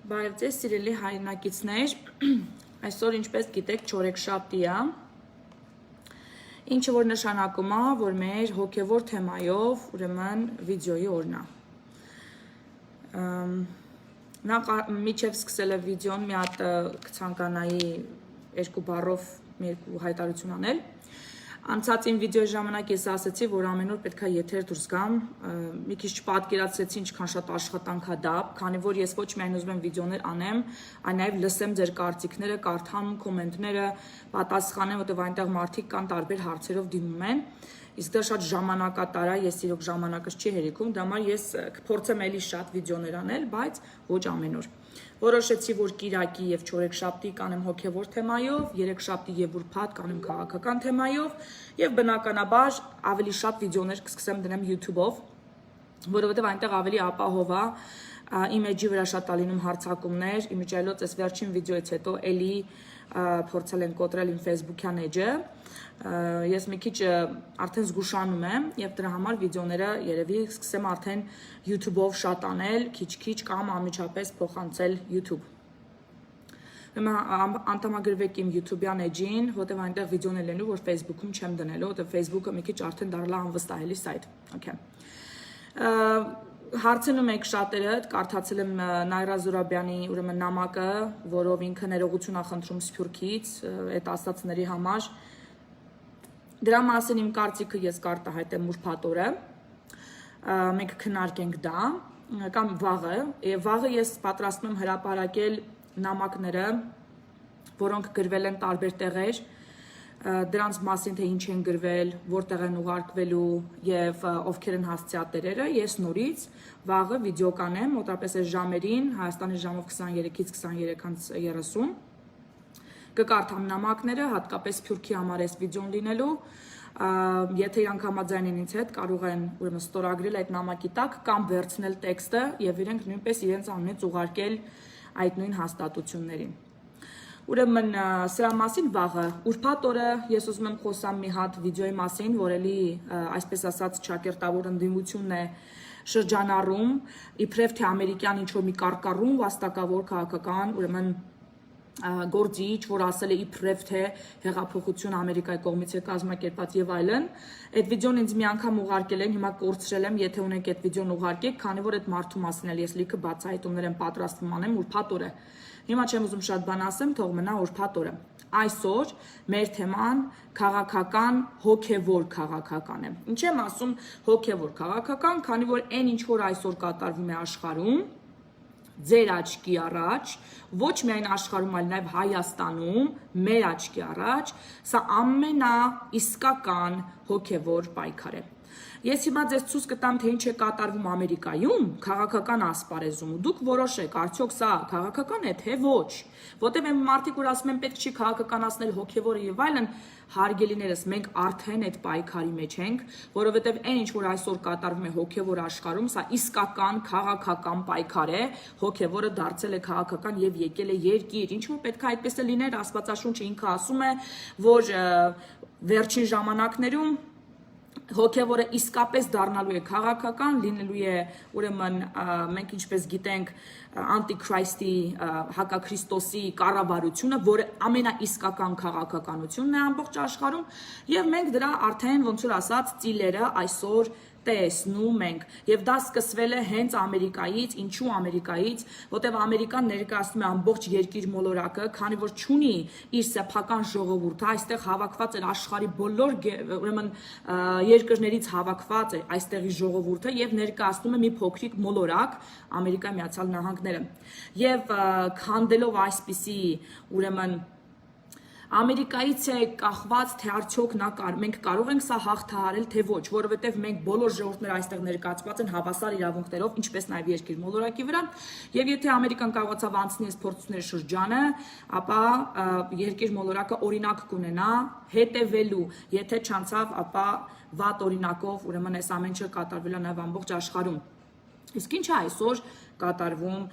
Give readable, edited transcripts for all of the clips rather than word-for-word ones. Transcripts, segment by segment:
Բարև ձեզ, սիրելի հայրենակիցներ, այսօր ինչպես գիտեք չորեքշաբթի է, ինչը որ նշանակում է, որ մեր հոգևոր թեմայով ուրեմն վիդեոյի օրն է։ Նա միջև սկսել է վիդեոն մի հատ կցանկանայի երկու բառով մի երկու հայտարարություն անել։ Անցածին վիդեոյի ժամանակ ես ասացի, որ ամեն օր պետք է եթեր դուրս գամ, մի քիչ չպատկերացրեցի ինչքան շատ աշխատանք է դա, քանի որ ես ոչ միայն ուզում եմ վիդեոներ անեմ, այլ նաև լսեմ ձեր կարծիքները, կարդամ կոմենտները, պատասխանեմ, որտեղ այնտեղ մարդիկ կան տարբեր հարցերով դիմում են։ Իսկ դա շատ ժամանակատար է, ես իրոք ժամանակս չի հերիքում, դա համար ես կփորձեմ էլի շատ վիդեոներ անել, բայց ոչ ամեն օր։ Որոշեցի, որ Կիրակի եւ չորեքշաբթի կանեմ հոգեվոր թեմայով, երեքշաբթի եւ ուրբաթ կանեմ քաղաքական թեմայով եւ բնականաբար ավելի շատ վիդեոներ կսկսեմ դնեմ YouTube-ով, որովհետեւ այնտեղ ավելի ապահով է, իմ էջի վրա շատ է լինում հարցակումներ, իմիջիայլոց այս վերջին վիդեոից հետո էլի փորձել են կոտրել իմ Facebook-յան էջը, ես մի քիչ արդեն զգուշանում եմ եւ դրա համար վիդեոները երևի սկսեմ արդեն YouTube-ով շատ անել, քիչ-քիչ կամ անմիջապես փոխանցել YouTube։ Անդամագրվեք իմ YouTube-յան էջին, որտեղ այնտեղ վիդեոներ լինելու, որ Facebook-ում չեմ դնելու, որտեղ Facebook-ը մի քիչ արդեն դարձել է անվստահելի սայթ։ Okay։ Հարցնում եք շատերը, կարդացել եմ Նայրա Զուրաբյանի ուրեմն նամակը, որով ինքը ներողություն է խնդրում Սփյուռքից այդ ասածների համար։ Դրա մասին իմ կարծիքը ես կարտահայտեմ ուրբաթ օրը։ Մենք քննարկենք դա կամ վաղը, եւ վաղը ես պատրաստում եմ հրապարակել նամակները, որոնք գրվել են տարբեր տեղեր, դրանց մասին թե ինչ են գրվել, որտեղ են ուղարկվելու եւ ովքեր են հասցեատերերը, ես նորից վաղը վիդեո կանեմ, մոտավորապես այս ժամերին, Հայաստանի ժամով 23-ից 23:30 կկարդամ նամակները, հատկապես Սփյուռքի համար այս վիդեոն լինելու, եթե իրանք համաձայն են ինձ հետ, կարող են ուրեմն ստորագրել այդ նամակի տակ կամ վերցնել տեքստը եւ իրենք նույնպես իրենց անունից ուղարկել այդ նույն հաստատություններին։ Ուրեմն սրա մասին վաղը ուրբաթ օրը ես ուզում եմ խոսամ մի հատ վիդեոյի մասին, որ էլի այսպես ասած ճակերտավոր ընդդիմությունն է շրջանառում, իբրև թե ամերիկյան ինչ-որ մի կարկառուն վաստակավոր քաղաքական, ուրեմն գործիչ, որ ասել է իբրև թե հեղափոխություն Ամերիկայի կողմից է կազմակերպված եւ այլն։ Այդ վիդեոն ինձ մի անգամ ուղարկել են, հիմա կորցրել եմ, եթե ունեք այդ վիդեոն ուղարկեք, քանի որ այդ մարդու մասին էլ ես լիքը բացահայտումներ եմ պատրաստվում անեմ ուրբաթ օրը։ Հիմա չեմ ուզում շատ բան ասեմ, թող մնա ուրբաթ օրը։ Այսօր մեր թեման քաղաքական, հոգևոր քաղաքական է։ Ինչ եմ ասում հոգևոր քաղաքական, քանի որ այն ինչ որ այսօր կատարվում է աշխարհում, ձեր աչքի առաջ, ոչ միայն աշխարհում, այլ նաև Հայաստանում, մեր աչքի առաջ, սա ամենաիսկական հոգևոր պայքար է։ Ես հիմա ձեզ ցույց կտամ, թե ինչ է կատարվում Ամերիկայում, քաղաքական ասպարեզում, ու դուք որոշեք, արդյոք սա քաղաքական է, թե ոչ։ Որտեղ այն մարդիկ, որ ասում են պետք չի քաղաքականացնել հոգևորը եւ այլն, հարգելիներս, մենք արդեն այդ պայքարի մեջ ենք, որովհետեւ այն ինչ որ այսօր կատարվում է հոգևոր աշխարհում, սա իսկական քաղաքական պայքար է, հոգևորը դարձել է քաղաքական եւ եկել է երկիր, ինչ որ պետք է այդպես է լիներ, Աստվածաշունչը ինքը ասում է, որ վերջին ժամանակներում հոգևորը իսկապես դառնալու է քաղաքական, լինելու է ուրեմն մենք ինչպես գիտենք անտիքրիստի հակաքրիստոսի կառավարությունը, որը ամենաիսկական քաղաքականությունն է ամբողջ աշխարհում, եւ մենք դրա արդեն ոնց որ ասած ծիլերը այսօր տեսնում ենք եւ դա սկսվել է հենց Ամերիկայից, ինչու Ամերիկայից, որտեղ Ամերիկան ներկայացնում է ամբողջ երկիր մոլորակը, քանի որ չունի իր սեփական ժողովուրդը, այստեղ հավաքված էր աշխարհի բոլոր ուրեմն երկրներից հավաքված է այստեղի ժողովուրդը եւ ներկայացնում է մի փոքրիկ մոլորակ Ամերիկայի Միացյալ Նահանգները եւ քանդելով այսպիսի ուրեմն Ամերիկայից է կախված, թե արդյոք մենք կարող ենք սա հաղթահարել, թե ոչ, որովհետև մենք բոլոր ժողովուրդները այստեղ ներկայացված են հավասար իրավունքներով, ինչպես նաև երկիր մոլորակի վրա, եւ եթե Ամերիկան կարողացավ անցնել այս փորձությունների շրջանը, ապա երկիր մոլորակը օրինակ կունենա հետևելու, եթե չանցավ, ապա վատ օրինակով, ուրեմն այս ամենը կատարվելու նաև ամբողջ աշխարհում։ Իսկ ինչ է այսօր կատարվում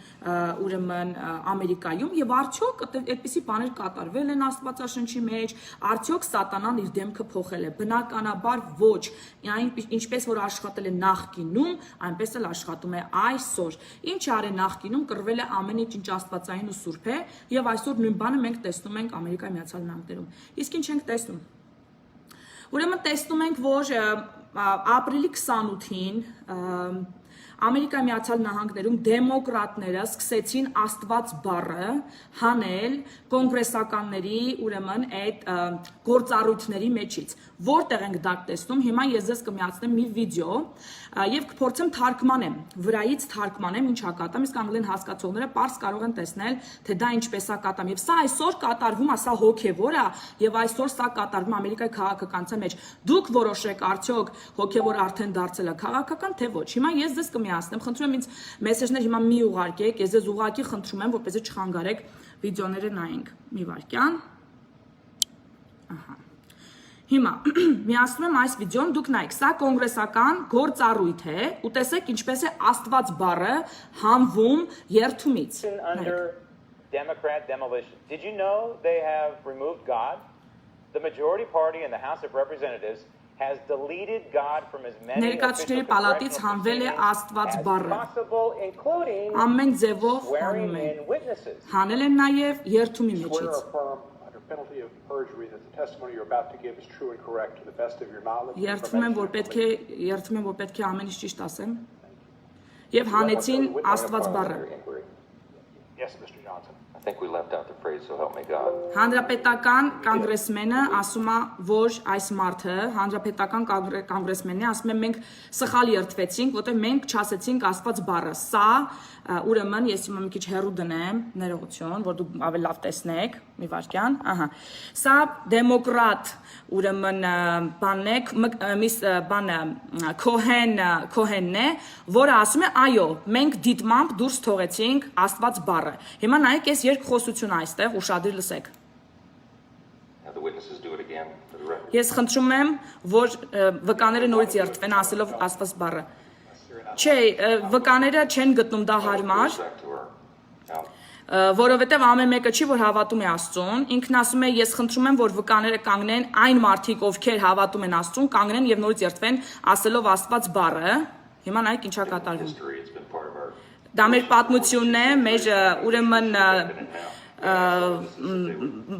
ուրեմն Ամերիկայում եւ արդյոք այդպիսի բաներ կատարվել են Աստվածաշնչի մեջ, արդյոք սատանան իր դեմքը փոխել է։ Բնականաբար ոչ, ինչպես որ աշխատել է նախկինում, այնպես էլ աշխատում է այսօր։ Ինչ արել նախկինում, կռվել է ամեն ինչ Աստվածային ու սուրբ է, եւ այսօր նույն բանը մենք տեսնում ենք Ամերիկայի Միացյալ Նահանգներում։ Իսկ ինչ ենք տեսնում։ Ուրեմն տեսնում ենք, որ ապրիլի 28-ին Ամերիկայի Միացյալ Նահանգներում դեմոկրատները սկսեցին Աստված բառը հանել կոնգրեսականների ուրեմն այդ գործառույթների մեջից։ Որտեղ ենք դա տեսնում, հիմա ես ձեզ կմիացնեմ մի վիդեո եւ կփորձեմ թարգմանեմ, վրայից թարգմանեմ ինչա կատամ, իսկ անգլերեն հասկացողները պարզ կարող են տեսնել, թե դա ինչպես է կատամ։ Եվ սա այսօր կատարվում է, սա հոգեվոր է եւ այսօր սա կատարվում Ամերիկայի քաղաքականության մեջ։ Դուք որոշեք արդյոք հոգեվոր արդեն դարձել է քաղաքական, թե ոչ։ Հիմա ես ձեզ կմիացնեմ, խնդրում եմ ինձ մեսեջներ հիմա մի ուղարկեք, ես ձեզ ուղղակի խնդրում եմ, որպեսզի չխանգարեք վիդեոները նայենք։ Մի վարքյան։ Ահա։ Հիմա միացնում եմ այս վիդեոն, դուք նայեք, սա կոնգրեսական գործառույթ է, ու տեսեք ինչպես է Աստված բառը հանվում երթումից։ Democrat demolition. Did you know they have removed God? The majority party in the House of Representatives has deleted God from as many Ներկայացուցիչների պալատից հանվել է Աստված բառը։ Ամեն ձևով հանում են։ Հանել են նաև երթումի մեջից։ Penalty of perjury that the testimony you're about to give is true and correct to the best of your knowledge. Երթում եմ, որ պետք է ամեն ինչ ճիշտ ասեմ։ Եվ հանեցին Աստված բառը։ Yes, Mr. Johnson. I think we left out the phrase so help me God. Հանրապետական կոնգրեսմենը ասում է, որ այս մարդը, հանրապետական կոնգրեսմենն է, ասում է մենք սխալ երթվեցինք, որտեղ մենք չասեցինք Աստված բառը։ Սա ուրեմն ես հիմա մի քիչ հեռու դնեմ, ներողություն, որ դուք ավելի լավ տեսնեք, մի վարքյան, ահա։ Սա դեմոկրատ ուրեմն բանն է, բանը Քոհենն է, որը ասում է, այո, մենք դիտմամբ դուրս թողեցինք Աստված բառը։ Հիմա նայեք, ես երկխոսություն այստեղ ուշադիր լսեք։ Ես խնդրում եմ, որ վկաները նորից երթվեն ասելով Աստված բառը։ Չէ, վկաները չեն գտնում դա հարմար, որովհետև ամեն մեկը չի, որ հավատում է Աստծուն, ինքն ասում է, ես խնդրում եմ, որ վկաները կանգնեն, այն մարդիկ, ովքեր հավատում են Աստծուն, կանգնեն եւ նորից երթվեն ասելով Աստված բառը։ Հիմա նայեք ինչա կատարվում։ Դա մեր պատմությունն է, մեր ուրեմն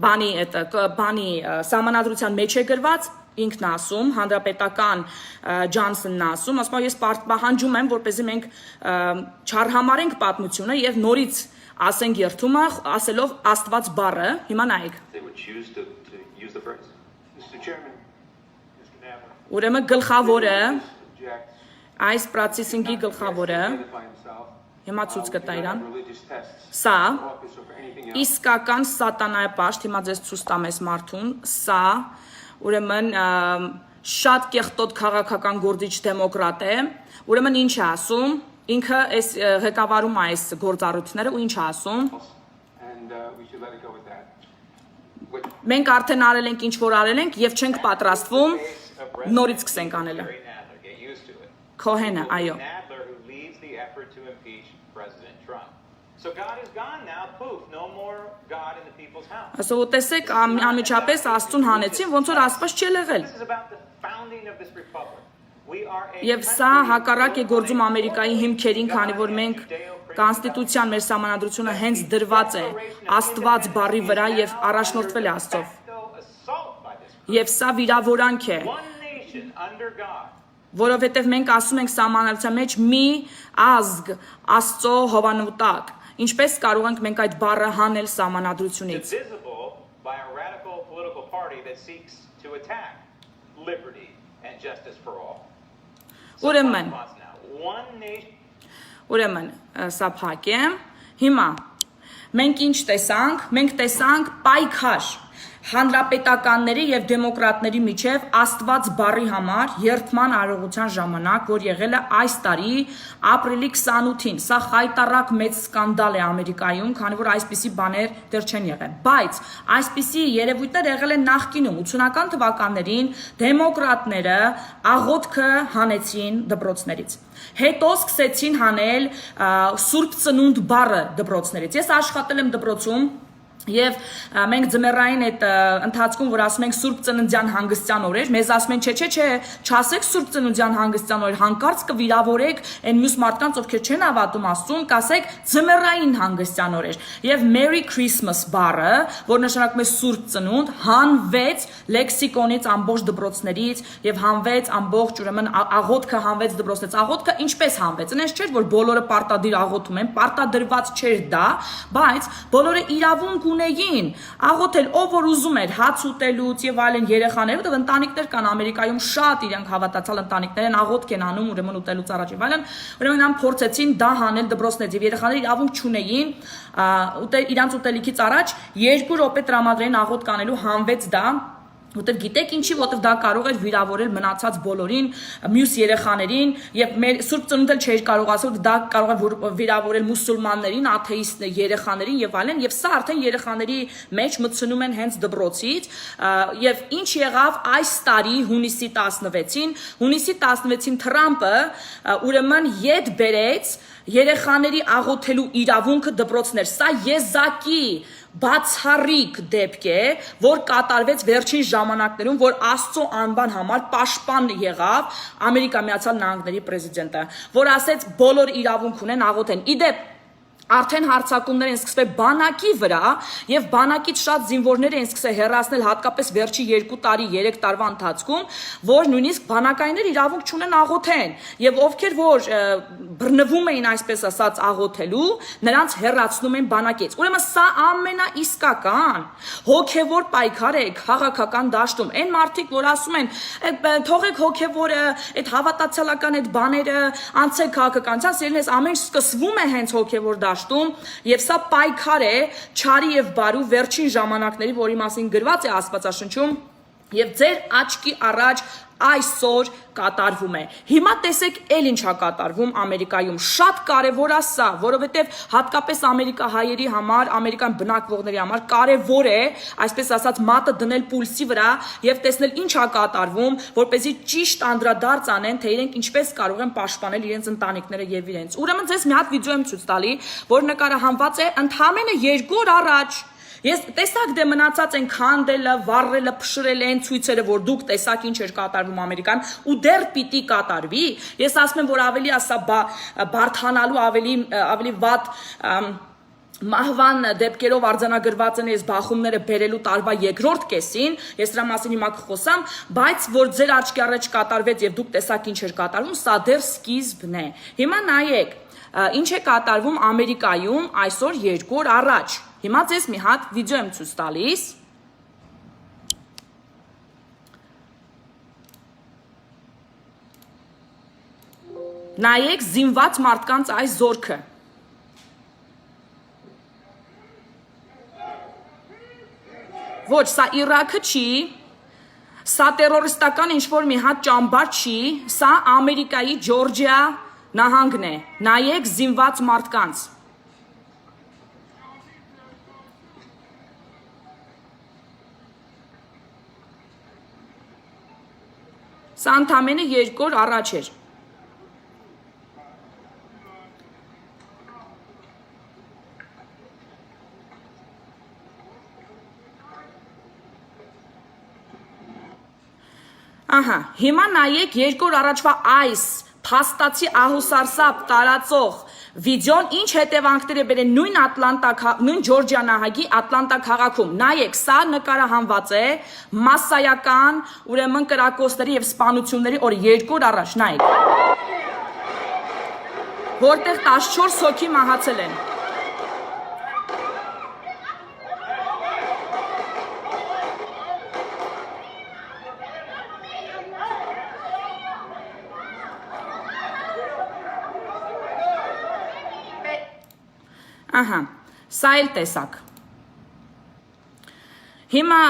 բանի սահմանադրության մեջ է գրված, ինքն ասում, հանրապետական Ջոնսոնն ասում, ասում ես պահանջում եմ, որպեսզի մենք չարհամարենք պատմությունը եւ նորից ասենք երթումը ասելով Աստված բառը, հիմա նայեք։ Ուրեմն գլխավորը այս պրոցեսինգի գլխավորը հիմա ցույց կտա իրան։ Սա իսկական սատանայապաշտ, հիմա ձեզ ցույց տամ այս մարդուն, սա ուրեմն շատ կեղտոտ քաղաքական գործիչ դեմոկրատ է, ուրեմն ինչ է ասում, ինքը այս ղեկավարում է այս գործառույթները ու ինչ է ասում։ Մենք արդեն արել ենք ինչ որ արել ենք եւ չենք պատրաստվում նորից սկսենք անելը։ Քոհենը, այո։ So God is gone now, poof, no more God in the people's house. Ասո տեսեք անմիջապես Աստծուն հանեցին, ոնց որ Աստված չի եղել։ This is about the founding of this republic. We are a Եվ սա հակառակ է գործում Ամերիկայի հիմքերին, քանի որ մենք Կոնստիտուցիան մեր սահմանադրությունը հենց դրված է Աստված բառի վրա եւ առաջնորդվել է Աստծով։ Եվ սա վիրավորանք է։ Որովհետեւ մենք ասում ենք սահմանադրության մեջ մի ազգ Աստծո հովանու տակ։ Ինչպես կարող ենք մենք այդ բառը հանել սահմանադրությունից։ Ուրեմն, սա փակ է։ Հիմա մենք ինչ տեսանք։ Մենք տեսանք պայքար։ հանրապետականների եւ դեմոկրատների միջև Աստված բառի համար երթման արարողության ժամանակ, որ եղել է այս տարի ապրիլի 28-ին։ Սա խայտառակ մեծ սկանդալ է Ամերիկայում, քանի որ այսպիսի բաներ դեռ չեն եղել։ Բայց այսպիսի երևույթներ եղել են նախկինում 80-ական թվականներին դեմոկրատները աղոթքը հանեցին դպրոցներից։ Հետո սկսեցին հանել Սուրբ Ծնունդ բառը դպրոցներից։ Ես աշխատել եմ դպրոցում Եվ մենք ձմեռային այդ ընթացքում, որ ասում ենք Սուրբ Ծննդյան հանգստյան օրեր, մեզ ասում են չէ, չասեք Սուրբ Ծննդյան հանգստյան օրեր, հանկարծ կվիրավորեք այն մյուս մարդկանց, ովքեր չեն հավատում Աստծուն, կասեք ձմեռային հանգստյան օրեր։ Եվ Merry Christmas բառը, որ նշանակում է Սուրբ Ծնունդ, հանվեց լեքսիկոնից ամբողջ դպրոցներից եւ հանվեց ամբողջ ուրեմն աղոթքը հանվեց դպրոցներից։ Աղոթքը ինչպես հանվեց։ Այնպես չէր, որ բոլորը պարտադիր աղոթում են, պարտադրված չէր դա, բայց բոլորը իրավունք ունեին աղոթել, ով որ ուզում էր հաց ուտելուց եւ այլն երեխաներ, որտեղ ընտանիքներ կան Ամերիկայում շատ իրենք հավատացյալ ընտանիքներ են, աղոթք են անում ուրեմն ուտելուց առաջ եւ այլն, ուրեմն նրանք փորձեցին դա հանել դպրոցներից եւ երեխաները իրավունք չունեին իրանց ուտելիքից առաջ 2 րոպե տրամադրեն աղոթք անելու, հանվեց դա Որտեւ գիտեք ինչի, որտեւ դա կարող էր վիրավորել մնացած բոլորին, մյուս երեխաներին եւ մեր Սուրբ Ծնունդը չէր կարող ասել, դա կարող է վիրավորել մուսուլմաններին, աթեիստ երեխաներին եւ այլն, եւ սա արդեն երեխաների մեջ մտցնում են հենց դպրոցից, եւ ինչ եղավ այս տարի հունիսի 16-ին, հունիսի 16-ին Թրամփը ուրեմն յետ բերեց երեխաների աղոթելու իրավունքը դպրոցներ, սա եզակի բացառիկ դեպք է, որ կատարվեց վերջին ժամանակներում, որ Աստծո անվան համար պաշտպան եղավ Ամերիկա Միացյալ Նահանգների պրեզիդենտը, որ ասեց բոլոր իրավունք ունեն աղոթեն։ Իդեպ Արդեն հարցակումներ են սկսվել բանակի վրա եւ բանակից շատ զինվորներ են սկսել հեռացնել հատկապես վերջի 2 տարի 3 տարվա ընթացքում, որ նույնիսկ բանակայիններ իրավունք չունեն աղոթեն եւ ովքեր որ բռնվում էին այսպես ասած աղոթելու, նրանց հեռացնում են բանակից։ Ուրեմն սա ամենաիսկական հոգեվոր պայքար է քաղաքական դաշտում։ Այն մարդիկ, որ ասում են, թողեք հոգեվորը, այդ հավատացիալական այդ բաները, անցեք քաղաքականության, սիրելիներս, ամեն ինչ սկսվում է հենց հոգեվոր դաշտում եւ սա պայքար է չարի եւ բարու վերջին ժամանակների, որի մասին գրված է Աստվածաշնչում եւ ձեր աչքի առաջ այսօր կատարվում է։ Հիմա տեսեք էլ ինչա կատարվում Ամերիկայում։ Շատ կարևոր է սա, որովհետեւ հատկապես ամերիկահայերի համար, ամերիկան բնակվողների համար կարևոր է, այսպես ասած, մատը դնել պուլսի վրա եւ տեսնել ինչա կատարվում, որպեսզի ճիշտ անդրադարձ անեն, թե իրենք ինչպես կարող են պաշտպանել իրենց ընտանիքները եւ իրենց։ Ուրեմն ձեզ մի հատ վիդեո եմ ցույց տալի, որ նկարահանված է ընդամենը 2 օր առաջ։ Ես տեսակ դե մնացած են քանդելը, վառելը, փշրել են ցույցերը, որ դուք տեսակ ինչ էր կատարվում Ամերիկան ու դեռ պիտի կատարվի։ Ես ասում եմ, որ ավելի ասա բարթանալու ավելի վատ մահվան դեպքերով արձանագրված են այս բախումները բերելու տարվա 2-րդ կեսին, ես դրա մասին հիմա կխոսամ, բայց որ ձեր աչքի առաջ կատարվեց եւ դուք տեսակ ինչ էր կատարվում, սա դեռ սկիզբն է։ Հիմա նայեք, ինչ է կատարվում Ամերիկայում այսօր 2 օր առաջ։ Հիմա ձեզ մի հատ վիդեո եմ ցույց տալիս։ Նայեք զինված մարդկանց այս զորքը։ Ոչ, սա Իրաքը չի, սա տերորիստական ինչ-որ մի հատ ճամբար չի, սա Ամերիկայի Ջորջիա նահանգն է։ Նայեք զինված մարդկանց։ Սա ընդամենը 2 օր առաջ էր։ Ահա, հիմա նայեք 2 օր առաջվա այս փաստացի ահուսարսափ տարածող վիդեոն ինչ հետևանքներ է բերել նույն Ջորջիա նահանգի Ատլանտա քաղաքում։ Նայեք, սա նկարահանված է մասսայական, ուրեմն կրակոցների եւ սպանությունների օր 2 օր առաջ, նայեք։ Որտեղ 14 հոգի մահացել են։ Ահա, սա էլ տեսակ։ Հիմա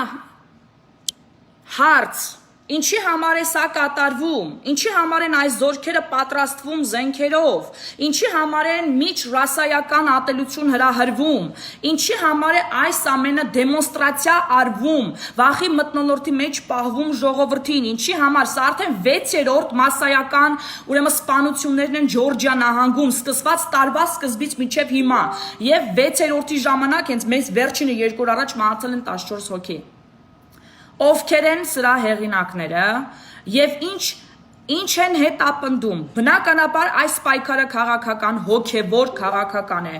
հարց Ինչի համար է սա կատարվում, ինչի համար են այս զորքերը պատրաստվում զենքերով, ինչի համար են միջ ռասայական ատելություն հրահրվում, ինչի համար է այս ամենը դեմոնստրացիա արվում, վախի մթնոլորտի մեջ պահվում ժողովրդին, ինչի համար սա արդեն 6-րդ մասսայական ուրեմն սպանություններն են Ջորջիա նահանգում, սկսված տարվա սկզբից մինչև հիմա, եւ 6-րդի ժամանակ հենց մեզ վերջինը 2 օր առաջ մահացել են 14 հոգի։ Ովքեր են սրա հեղինակները եւ ինչ են հետապնդում բնականաբար այս պայքարը քաղաքական հոգեվոր քաղաքական է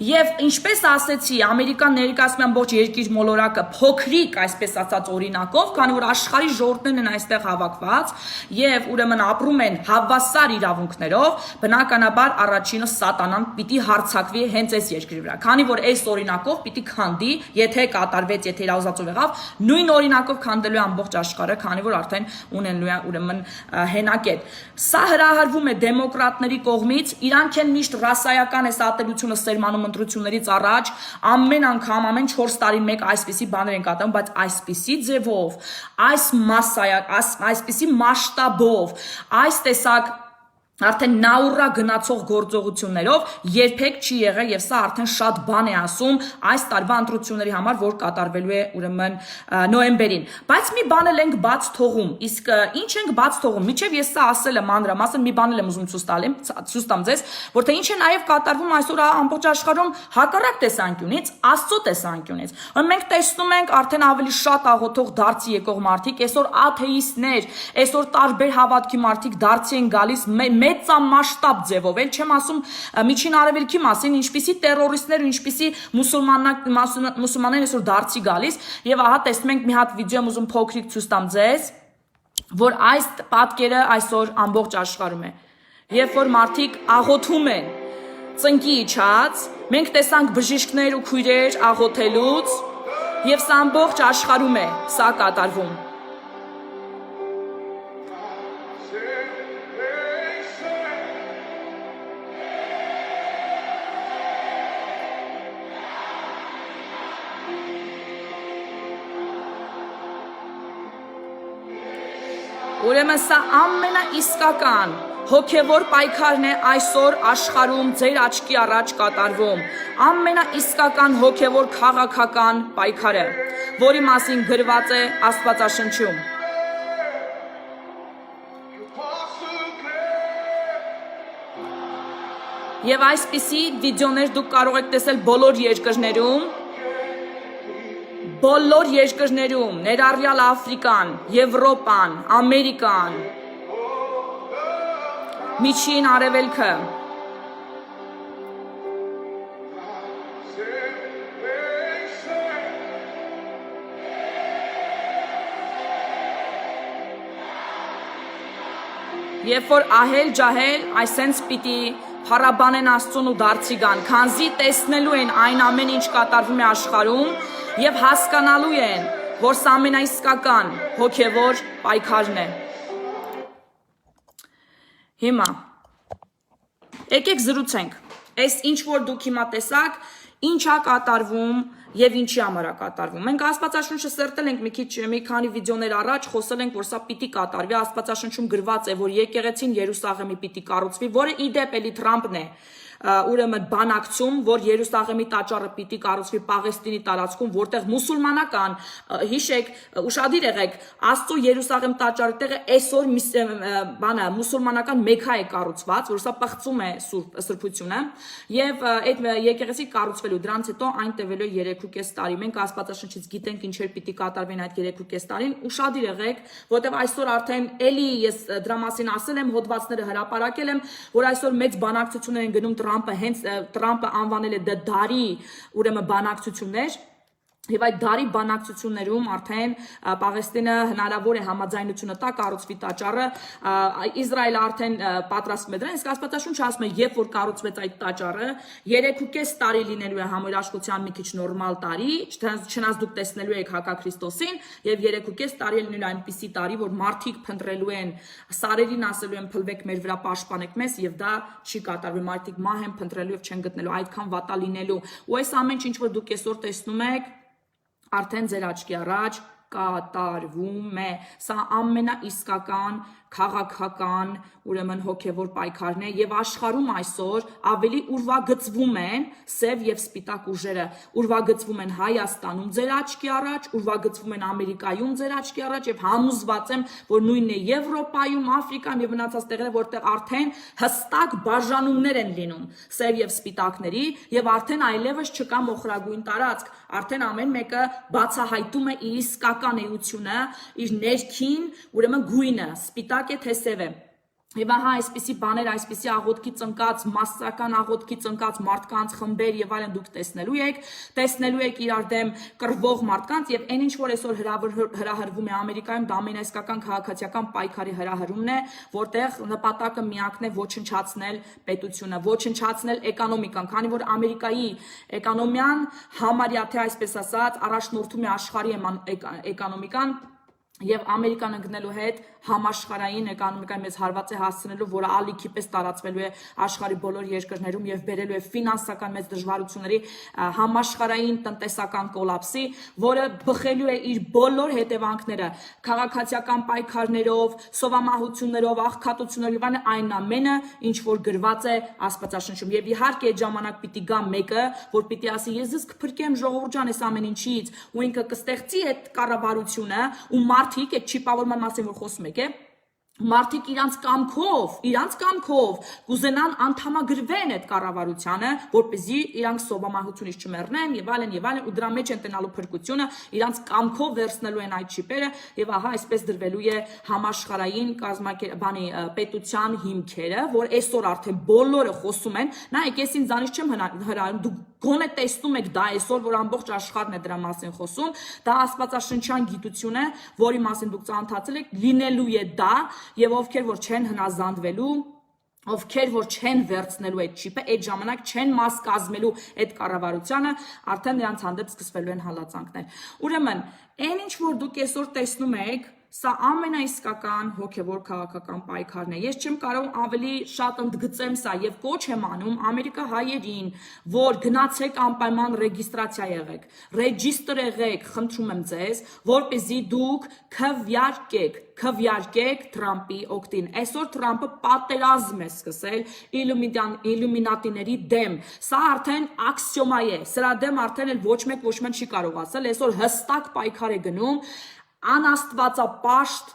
եւ ինչպես ասեցի ամերիկան ներկայացնում ամբողջ երկիր մոլորակը փոքրիկ այսպես ասած օրինակով քանի որ աշխարհի ժողովուրդներն են այստեղ հավաքված եւ ուրեմն ապրում են հավասար իրավունքներով բնականաբար առաջինը սատանան պիտի հարձակվի հենց այս երկրի վրա քանի որ այս օրինակով պիտի քանդի եթե կատարվեց եթե իրավազացով եղավ նույն օրինակով քանդելու է ամբողջ աշխարհը քանի որ արդեն ունենալու է ուրեմն հենակետ սա հրահրվում է դեմոկրատների կողմից իրանք են միշտ ռասայական է ատելությունը սերմանում ընտրություններից առաջ ամեն անգամ ամեն 4 տարի մեկ այսպիսի բաներ են կատարում բայց այսպիսի ձևով այս այսպիսի մասշտաբով այս տեսակ արդեն նաուրա գնացող գործողություններով երբեք չի եղել եւ սա արդեն շատ բան է ասում այս տարվա ընտրությունների համար որ կատարվելու է ուրեմն նոյեմբերին բայց մի բան էլ ենք բաց թողում իսկ ինչ ենք բաց թողում միջև ես սա ասել եմ մանրամասն մի բան էլ եմ ուզում ցույց տամ ձեզ որ թե ինչ է նաեւ կատարվում այսօր ամբողջ աշխարհում հակառակ տեսանկյունից աստծո տեսանկյունից մենք տեսնում ենք արդեն ավելի շատ աղոթող դարձի եկող մարդիկ այսօր աթեիստներ այսօր տարբեր հավատքի մարդիկ դարձի են գալիս մեծամասշտաբ ձևով էլ չեմ ասում միջին արևելքի մասին ինչպիսի տերորիստներ ու ինչպիսի մուսուլմաններ այսօր դարձի գալիս եւ ահա տեսնում ենք մի հատ վիդեո եմ ուզում փոքրիկ ցույց տամ ձեզ որ այս պատկերը այսօր ամբողջ աշխարհում է երբ որ մարդիկ աղոթում են ծնկի իջած մենք տեսանք բժիշկներ ու քույրեր աղոթելուց եւ սա ամբողջ աշխարհում է սա կատարվում Ուրեմն սա ամենաիսկական հոգևոր պայքարն է այսօր աշխարհում ձեր աչքի առաջ կատարվում ամենաիսկական հոգևոր քաղաքական պայքարը որի մասին գրված է Աստվածաշնչում Եվ այսպիսի վիդեոներ դուք կարող եք տեսնել բոլոր երկրներում, ներառյալ Աֆրիկան, Եվրոպան, Ամերիկան, Միջին Արևելքը։ Երբ որ ահել ջահել, այսենց պիտի փառաբանեն Աստծուն ու դարձի գան, քանզի տեսնելու են այն ամեն ինչ կատարվում է աշխարհում եւ հասկանալու են, որ սա ամենաիսկական հոգեվոր պայքարն է։ Հիմա եկեք զրուցենք։ Այս ինչ որ դուք հիմա տեսաք, ինչա կատարվում եւ ինչի համար է կատարվում։ Մենք Աստվածաշունչը սերտել ենք մի քանի վիդեոներ առաջ, խոսել ենք, որ սա պիտի կատարվի, Աստվածաշնչում գրված է, որ եկեղեցին Երուսաղեմի պիտի կառուցվի, որը ի դեպ էլի Թրամփն է ուրեմն բանակցում, որ Երուսաղեմի տաճարը պիտի կառուցվի Պաղեստինի տարածքում, որտեղ մուսուլմանական, հիշեք, ուշադիր եղեք, Աստծո Երուսաղեմ տաճարի տեղը այսօր մուսուլմանական Մեքքա է կառուցված, որ սա պղծում է սրբությունը, եւ այդ եկեղեցի կառուցվելու դրանից հետո այն տևելու է 3.5 տարի։ Մենք Աստվածաշնչից գիտենք ինչեր պիտի կատարվեն այդ 3.5 տարին, ուշադիր եղեք, որտեղ այսօր արդեն էլի ես դրա մասին ասել եմ, հոդվածները հրապարակել եմ, որ այսօր մեծ բանակցություններ են գնում Թրամփը անվանել է դարի ուրեմն բանակցություններ Եվ այդ դարի բանակցություններում արդեն Պաղեստինը հնարավոր է համաձայնությունը տա կառուցվի տաճարը, Իսրայելը արդեն պատրաստվում է դրան, իսկ Աստվածաշունչը ասում է, երբ որ կառուցվեց այդ տաճարը, 3.5 տարի լինելու է համերաշխության մի քիչ նորմալ տարի, չնայած դուք տեսնելու եք հակաքրիստոսին, եւ 3.5 տարի լինելու այնպիսի տարի, որ մարդիկ փնտրելու են, սարերին ասելու են փլվեք մեր վրա պաշտպանեք մեզ, եւ դա չի կատարվի, մարդիկ մահ են փնտրելու եւ չեն գտնելու, այդքան վատա լինելու, ու այս ամեն ինչ որ դուք այսօր տեսնում եք արդեն ձեր աչքի առաջ կատարվում է։ Սա ամենաիսկական քաղաքական, ուրեմն հոգևոր պայքարն է եւ աշխարհում այսօր ավելի ուրվագծվում են սև եւ սպիտակ ուժերը, ուրվագծվում են Հայաստանում ձեր աչքի առաջ, ուրվագծվում են Ամերիկայում ձեր աչքի առաջ եւ համոզված եմ, որ նույնն է Եվրոպայում, Աֆրիկայում եւ մնացած տեղերը, որտեղ արդեն հստակ բաժանումներ են լինում սև եւ սպիտակների եւ արդեն այլևս չկա մոխրագույն տարածք, արդեն ամեն մեկը բացահայտում է իր իսկական էությունը, իր ներքին, ուրեմն գույնը, սպիտակ է թե սև է։ Եվ ահա այսպիսի բաներ, այսպիսի աղոթքի ծնկած, մասսական աղոթքի ծնկած մարդկանց խմբեր եւ այլն դուք տեսնելու եք իրար դեմ կռվող մարդկանց եւ այն ինչ որ այսօր հրահրվում է Ամերիկայում, դա ամենաիսկական քաղաքացիական պայքարի հրահրումն է, որտեղ նպատակը միակն է ոչնչացնել պետությունը, ոչնչացնել էկոնոմիկան, քանի որ Ամերիկայի էկոնոմիան համարյա թե այսպես ասած առաջնորդում է աշխարհի էկոնոմիկան եւ Ամերիկան ընկնելու հետ համաշխարհային էկոնոմիկայի մեծ հարված է հասցնելու, որը ալիքի պես տարածվելու է աշխարհի բոլոր երկրներում եւ բերելու է ֆինանսական մեծ դժվարությունների, համաշխարհային տնտեսական կոլապսի, որը բխելու է իր բոլոր հետևանքները քաղաքացիական պայքարներով, սովամահություններով, աղքատություններով, այն ամենը, ինչ որ գրված է Աստվածաշնչում։ Եվ իհարկե այդ ժամանակ պիտի գա մեկը, որ պիտի ասի՝ ես ձեզ կփրկեմ ժողովուրդ ջան այս ամեն ինչից, ու ինքը կստեղծի այդ կառավարությունը, ու մարդիկ այդ չիպավորման մասին որ խոսում եք, մարդիկ իրանց կամքով կուզենան անդամագրվեն այդ կառավարությանը, որպեսզի իրանք սովամահությունից չմեռնեն եւ այլն, ու դրա մեջ են տնալու փրկությունը, իրանց կամքով վերցնելու են այդ չիպերը եւ ահա այսպես դրվելու է համաշխարհային պետության հիմքերը, որ այսօր արդեն բոլորը խոսում են, նայեք, ես ինձանից չեմ հրահրում, դուք գոնե տեսնում եք դա այսօր, որ ամբողջ աշխարհն է դրա մասին խոսում, դա աստվածաշնչյան գիտություն է, որի մասին դուք ծանոթացել եք, լինելու է դա, եւ ովքեր որ չեն հնազանդվելու, ովքեր որ չեն վերցնելու այդ չիպը, այդ ժամանակ չեն մաս կազմելու այդ կառավարությանը, արդեն նրանց հանդեպ սկսվելու են հալածանքներ։ Ուրեմն, այն ինչ որ դուք այսօր տեսնում եք, սա ամենաիսկական հոգևոր քաղաքական պայքարն է։ Ես չեմ կարող ավելի շատ ընդգծեմ սա եւ կոչ եմ անում ամերիկահայերին, որ գնացեք անպայման ռեգիստրացիա եղեք, ռեջիստր եղեք, խնդրում եմ ձեզ, որպեսզի դուք քվյարկեք Թրամփի օգտին։ Այսօր Թրամփը պատերազմ է սկսել իլյումինատիների դեմ։ Սա արդեն աքսիոմա է։ Սրա դեմ արդեն էլ ոչ մեկ չի կարող ասել։ Այսօր հստակ պայքար է գնում անաստվածապաշտ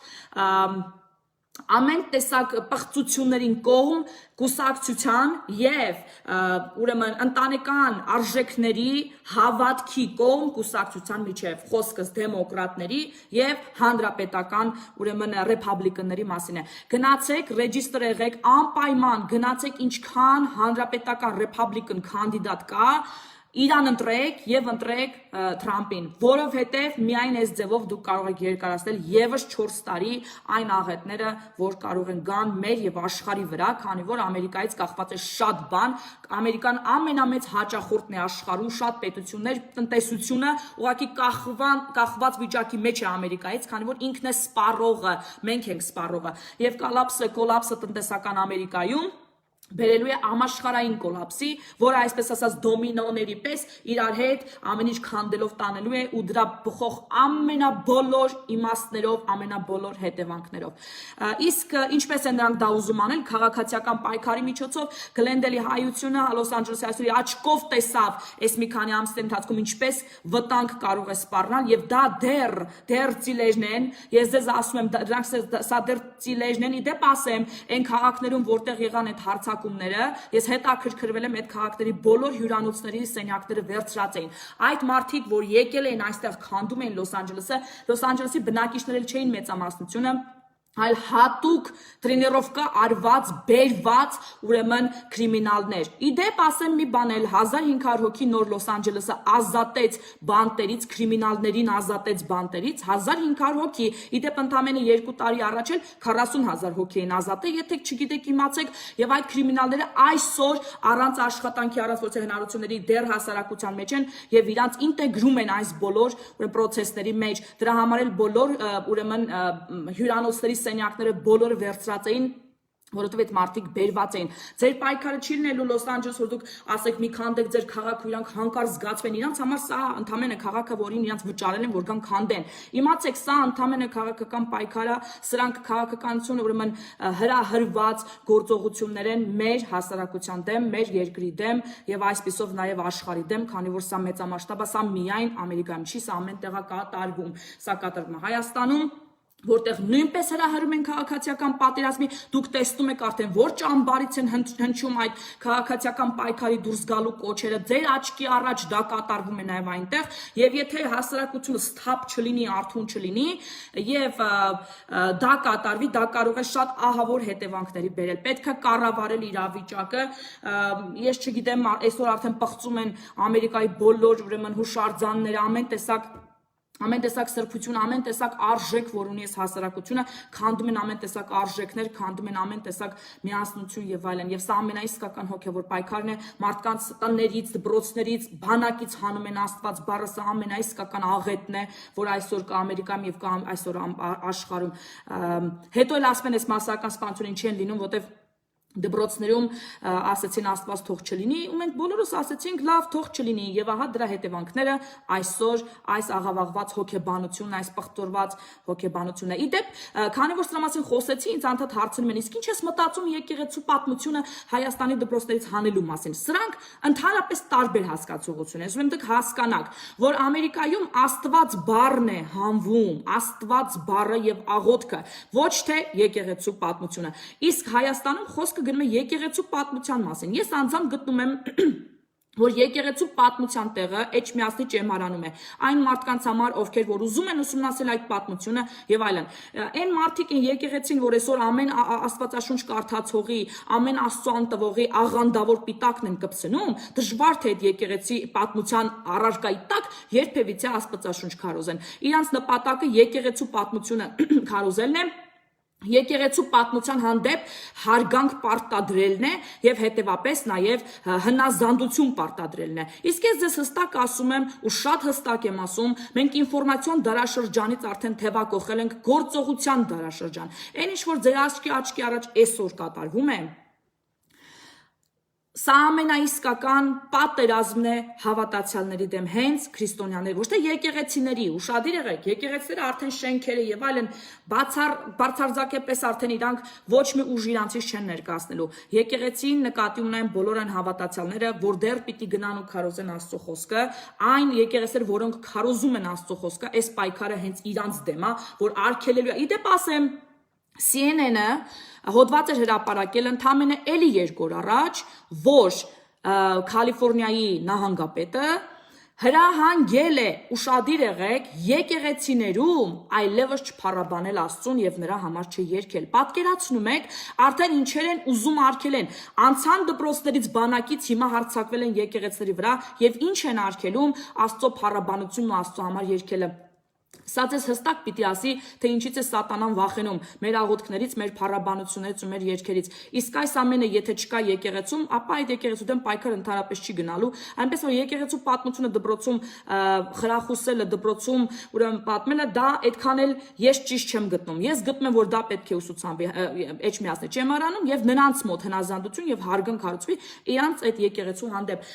ամեն տեսակ պղծություններին կողմ կուսակցության եւ ուրեմն ընտանեկան արժեքների հավատքի կողմ կուսակցության միջև խոսքս դեմոկրատների եւ հանրապետական ուրեմն ռեփաբլիկանների մասին է։ Գնացեք ռեջիստր եղեք անպայման, գնացեք ինչքան հանրապետական ռեփաբլիկան կանդիդատ կա, իրան ընտրեք եւ ընտրեք Թրամփին, որովհետեւ միայն այս ձևով դուք կարող եք երկարացնել եւս 4 տարի այն աղետները, որ կարող են գան մեր եւ աշխարհի վրա, քանի որ Ամերիկայից կախված է շատ բան, Ամերիկան ամենամեծ հաճախորդն է աշխարհում, շատ պետություններ, տնտեսությունը ուղղակի կախված վիճակի մեջ է Ամերիկայից, քանի որ ինքն է սպառողը, մենք ենք սպառողը, եւ կոլապսը տնտեսական Ամերիկայում բերելու է համաշխարհային կոլապսի, որը այսպես ասած դոմինոների պես իրար հետ ամեն ինչ քանդելով տանելու է ու դրա բխող ամենաբոլոր իմաստներով, ամենաբոլոր հետևանքներով։ Իսկ ինչպես են նրանք դա ուզում անել, քաղաքացիական պայքարի միջոցով Գլենդելի հայությունը Լոս Անջելեսի այսօրի աչքով տեսավ այս մի քանի ամսների ընթացքում ինչպես վտանգ կարող է սպառնալ եւ դա դեռ ծիլերն են, ես ձեզ ասում եմ, դրանք սա դեռ ծիլերն են, իդեպ ասեմ, այն քաղաքներում որտեղ եղան այդ հարցակումները, ես հետաքրքրվել եմ այդ քաղաքների բոլոր հյուրանոցների սենյակները վերցրած էին։ Այդ մարդիկ, որ եկել էին այստեղ քանդում էին Լոս Անջելեսի բնակիչներ չէին մեծամասնությունը, այլ հատուկ տրենիրովկա արված, բերված ուրեմն կրիմինալներ։ Իդեպ ասեմ մի բան էլ 1500 հոգի նոր Լոս Անջելեսը ազատեց բանտերից, կրիմինալներին ազատեց բանտերից, 1500 հոգի, իդեպ ընդամենը 2 տարի առաջ էլ 40000 հոգի են ազատել, եթե չգիտեք իմացեք, եւ այդ կրիմինալները այսօր առանց աշխատանքի, առանց ոչ հնարավորությունների դեռ հասարակության մեջ են եւ իրանց ինտեգրում են այս բոլոր պրոցեսների մեջ։ Դրա համար էլ բոլոր ուրեմն հյուրանոցների սենյակները բոլորը վերցրած էին որովհետև այդ մարդիկ բերված էին։ Ձեր պայքարը չի լինելու Լոս Անջելես, որ դուք ասեք մի քանդեք ձեր քաղաքը, իրանք հանկարծ զգացվեն, իրանք համար սա ընդամենը քաղաքը, որին իրանք վճարել են, որ գան քանդեն։ Իմացեք, սա ընդամենը քաղաքական պայքար է, սրանք քաղաքականությունը ուրեմն հրահրված գործողություններ են մեր հասարակության դեմ, մեր երկրի դեմ եւ այսպիսով նաեւ աշխարհի դեմ, քանի որ սա մեծամասշտաբ է, սա միայն Ամերիկայում չի, սա ամեն տեղ է կատարվում։ Սա կատարվում է Հայաստանում, որտեղ նույնպես հրահրում են քաղաքացիական պատերազմի, դուք տեսնում եք արդեն որ ճամբարից են հնչում այդ քաղաքացիական պայքարի դուրս գալու կոչերը, ձեր աչքի առաջ դա կատարվում է նաև այնտեղ, եւ եթե հասարակությունը սթափ չլինի, արթուն չլինի եւ դա կատարվի, դա կարող է շատ ահավոր հետևանքների բերել։ Պետք է կառավարել իրավիճակը, ես չգիտեմ, այսօր արդեն պղծում են Ամերիկայի բոլոր ուրեմն հուշարձանները, ամեն տեսակ սրբություն, ամեն տեսակ արժեք, որ ունի այս հասարակությունը, քանդում են ամեն տեսակ արժեքներ, քանդում են ամեն տեսակ միասնություն եւ այլն։ Եվ սա ամենաիսկական հոգեվոր պայքարն է, մարդկանց տներից, դպրոցներից, բանակից հանում են Աստված բառը, սա ամենաիսկական աղետն է, որ այսօր կա Ամերիկայում եւ կա այսօր աշխարհում։ Հետո էլ ասում են, այս մասսայական սպանությունին չեն լինում, որտեվ դպրոցներում ասեցին Աստված թող չլինի, ու մենք բոլորս ասեցինք լավ թող չլինի, եւ ահա դրա հետևանքները այսօր այս աղավաղված հոգեբանությունն, այս պղտորված հոգեբանությունն է։ Իդեպ, քանի որ սրա մասին խոսեցի, ինձ անդադ հարցնում են, իսկ ինչ ես մտածում եկեղեցու պատմությունը Հայաստանի դպրոցներից հանելու մասին։ Սրանք ընդհանրապես տարբեր հասկացողություն են։ Ուրեմն դուք հասկանաք, որ Ամերիկայում Աստված բառն է հանվում, Աստված բառը եւ աղոթքը, ոչ թե եկեղեցու պատմությունը։ Իսկ Հայաստանում խոսքը գնում է եկեղեցու պատմության մասին։ Ես անձամբ գտնում եմ, որ եկեղեցու պատմության տեղը Էջմիածնի ճեմարանում է։ Այն մարդկանց համար, ովքեր որ ուզում են ուսումնասիրել այդ պատմությունը եւ այլն։ Այն մարդիկ են եկեղեցին, որ այսօր ամեն Աստվածաշունչ կարդացողի, ամեն Աստծո անտվողի աղանդավոր պիտակն են կպցնում, դժվար թե այդ եկեղեցի պատմության առարկայի տակ երբևիցե Աստվածաշունչ քարոզեն։ Իրանց նպատակը եկեղեցու պատմությունը քարոզելն է, եկեղեցու պատմության հանդեպ հարգանք պարտադրելն է եւ հետեւապես նաեւ հնազանդություն պարտադրելն է։ Իսկ ես ձեզ հստակ ասում եմ ու շատ հստակ եմ ասում, մենք ինֆորմացիոն դարաշրջանից արդեն թևակողել ենք գործողության դարաշրջան։ Այն ինչ որ ձեր աչքի առաջ այսօր կատարվում է, սա ամենաիսկական պատերազմն է հավատացյալների դեմ, հենց քրիստոնյաների, ոչ թե եկեղեցիների, ուշադիր եղեք, եկեղեցիները արդեն շենքերը եւ այլն բարձարձակեպես արդեն իրանք ոչ մի ուժ իրանցից չեն ներկայացնելու։ Եկեղեցին նկատի ունեն բոլոր այն հավատացյալները, որ դեռ պիտի գնան ու քարոզեն Աստծո խոսքը, այն եկեղեցիները, որոնք քարոզում են Աստծո խոսքը, այս պայքարը հենց իրանց դեմ է, որ արգելելու է։ Իդեպ ասեմ, CNN-ը հոդված էր հրապարակել ընդամենը էլի 2 օր առաջ, որ Կալիֆոռնիայի նահանգապետը հրահանգել է, ուշադիր եղեք, եկեղեցիներում այլևս չփառաբանել Աստծուն եւ նրա համար չերգել։ Պատկերացնում եք, արդեն ինչեր են ուզում արգելեն։ Անցան դպրոցներից բանակից հիմա հարձակվել են եկեղեցիների վրա եւ ինչ են արգելում Աստծո փառաբանությունն ու Աստծո համար երգելը։ Սա ձեզ հստակ պիտի ասի, թե ինչից է սատանան վախենում մեր աղոթքներից, մեր փառաբանություններից ու մեր երգերից։ Իսկ այս ամենը եթե չկա եկեղեցում, ապա այդ եկեղեցու դեմ պայքարը ընդհանրապես չի գնալու, այնպես որ եկեղեցու պատմությունը դպրոցում խրախուսելը, դպրոցում ուրեմն պատմելը, դա այդքան էլ ես ճիշտ չեմ գտնում։ Ես գտնում եմ, որ դա պետք է ուսուցանվի Էջմիածնի ճեմարանում եւ նրանց մոտ հնազանդություն եւ հարգանք հարուցվի իրանց այդ եկեղեցու հանդեպ։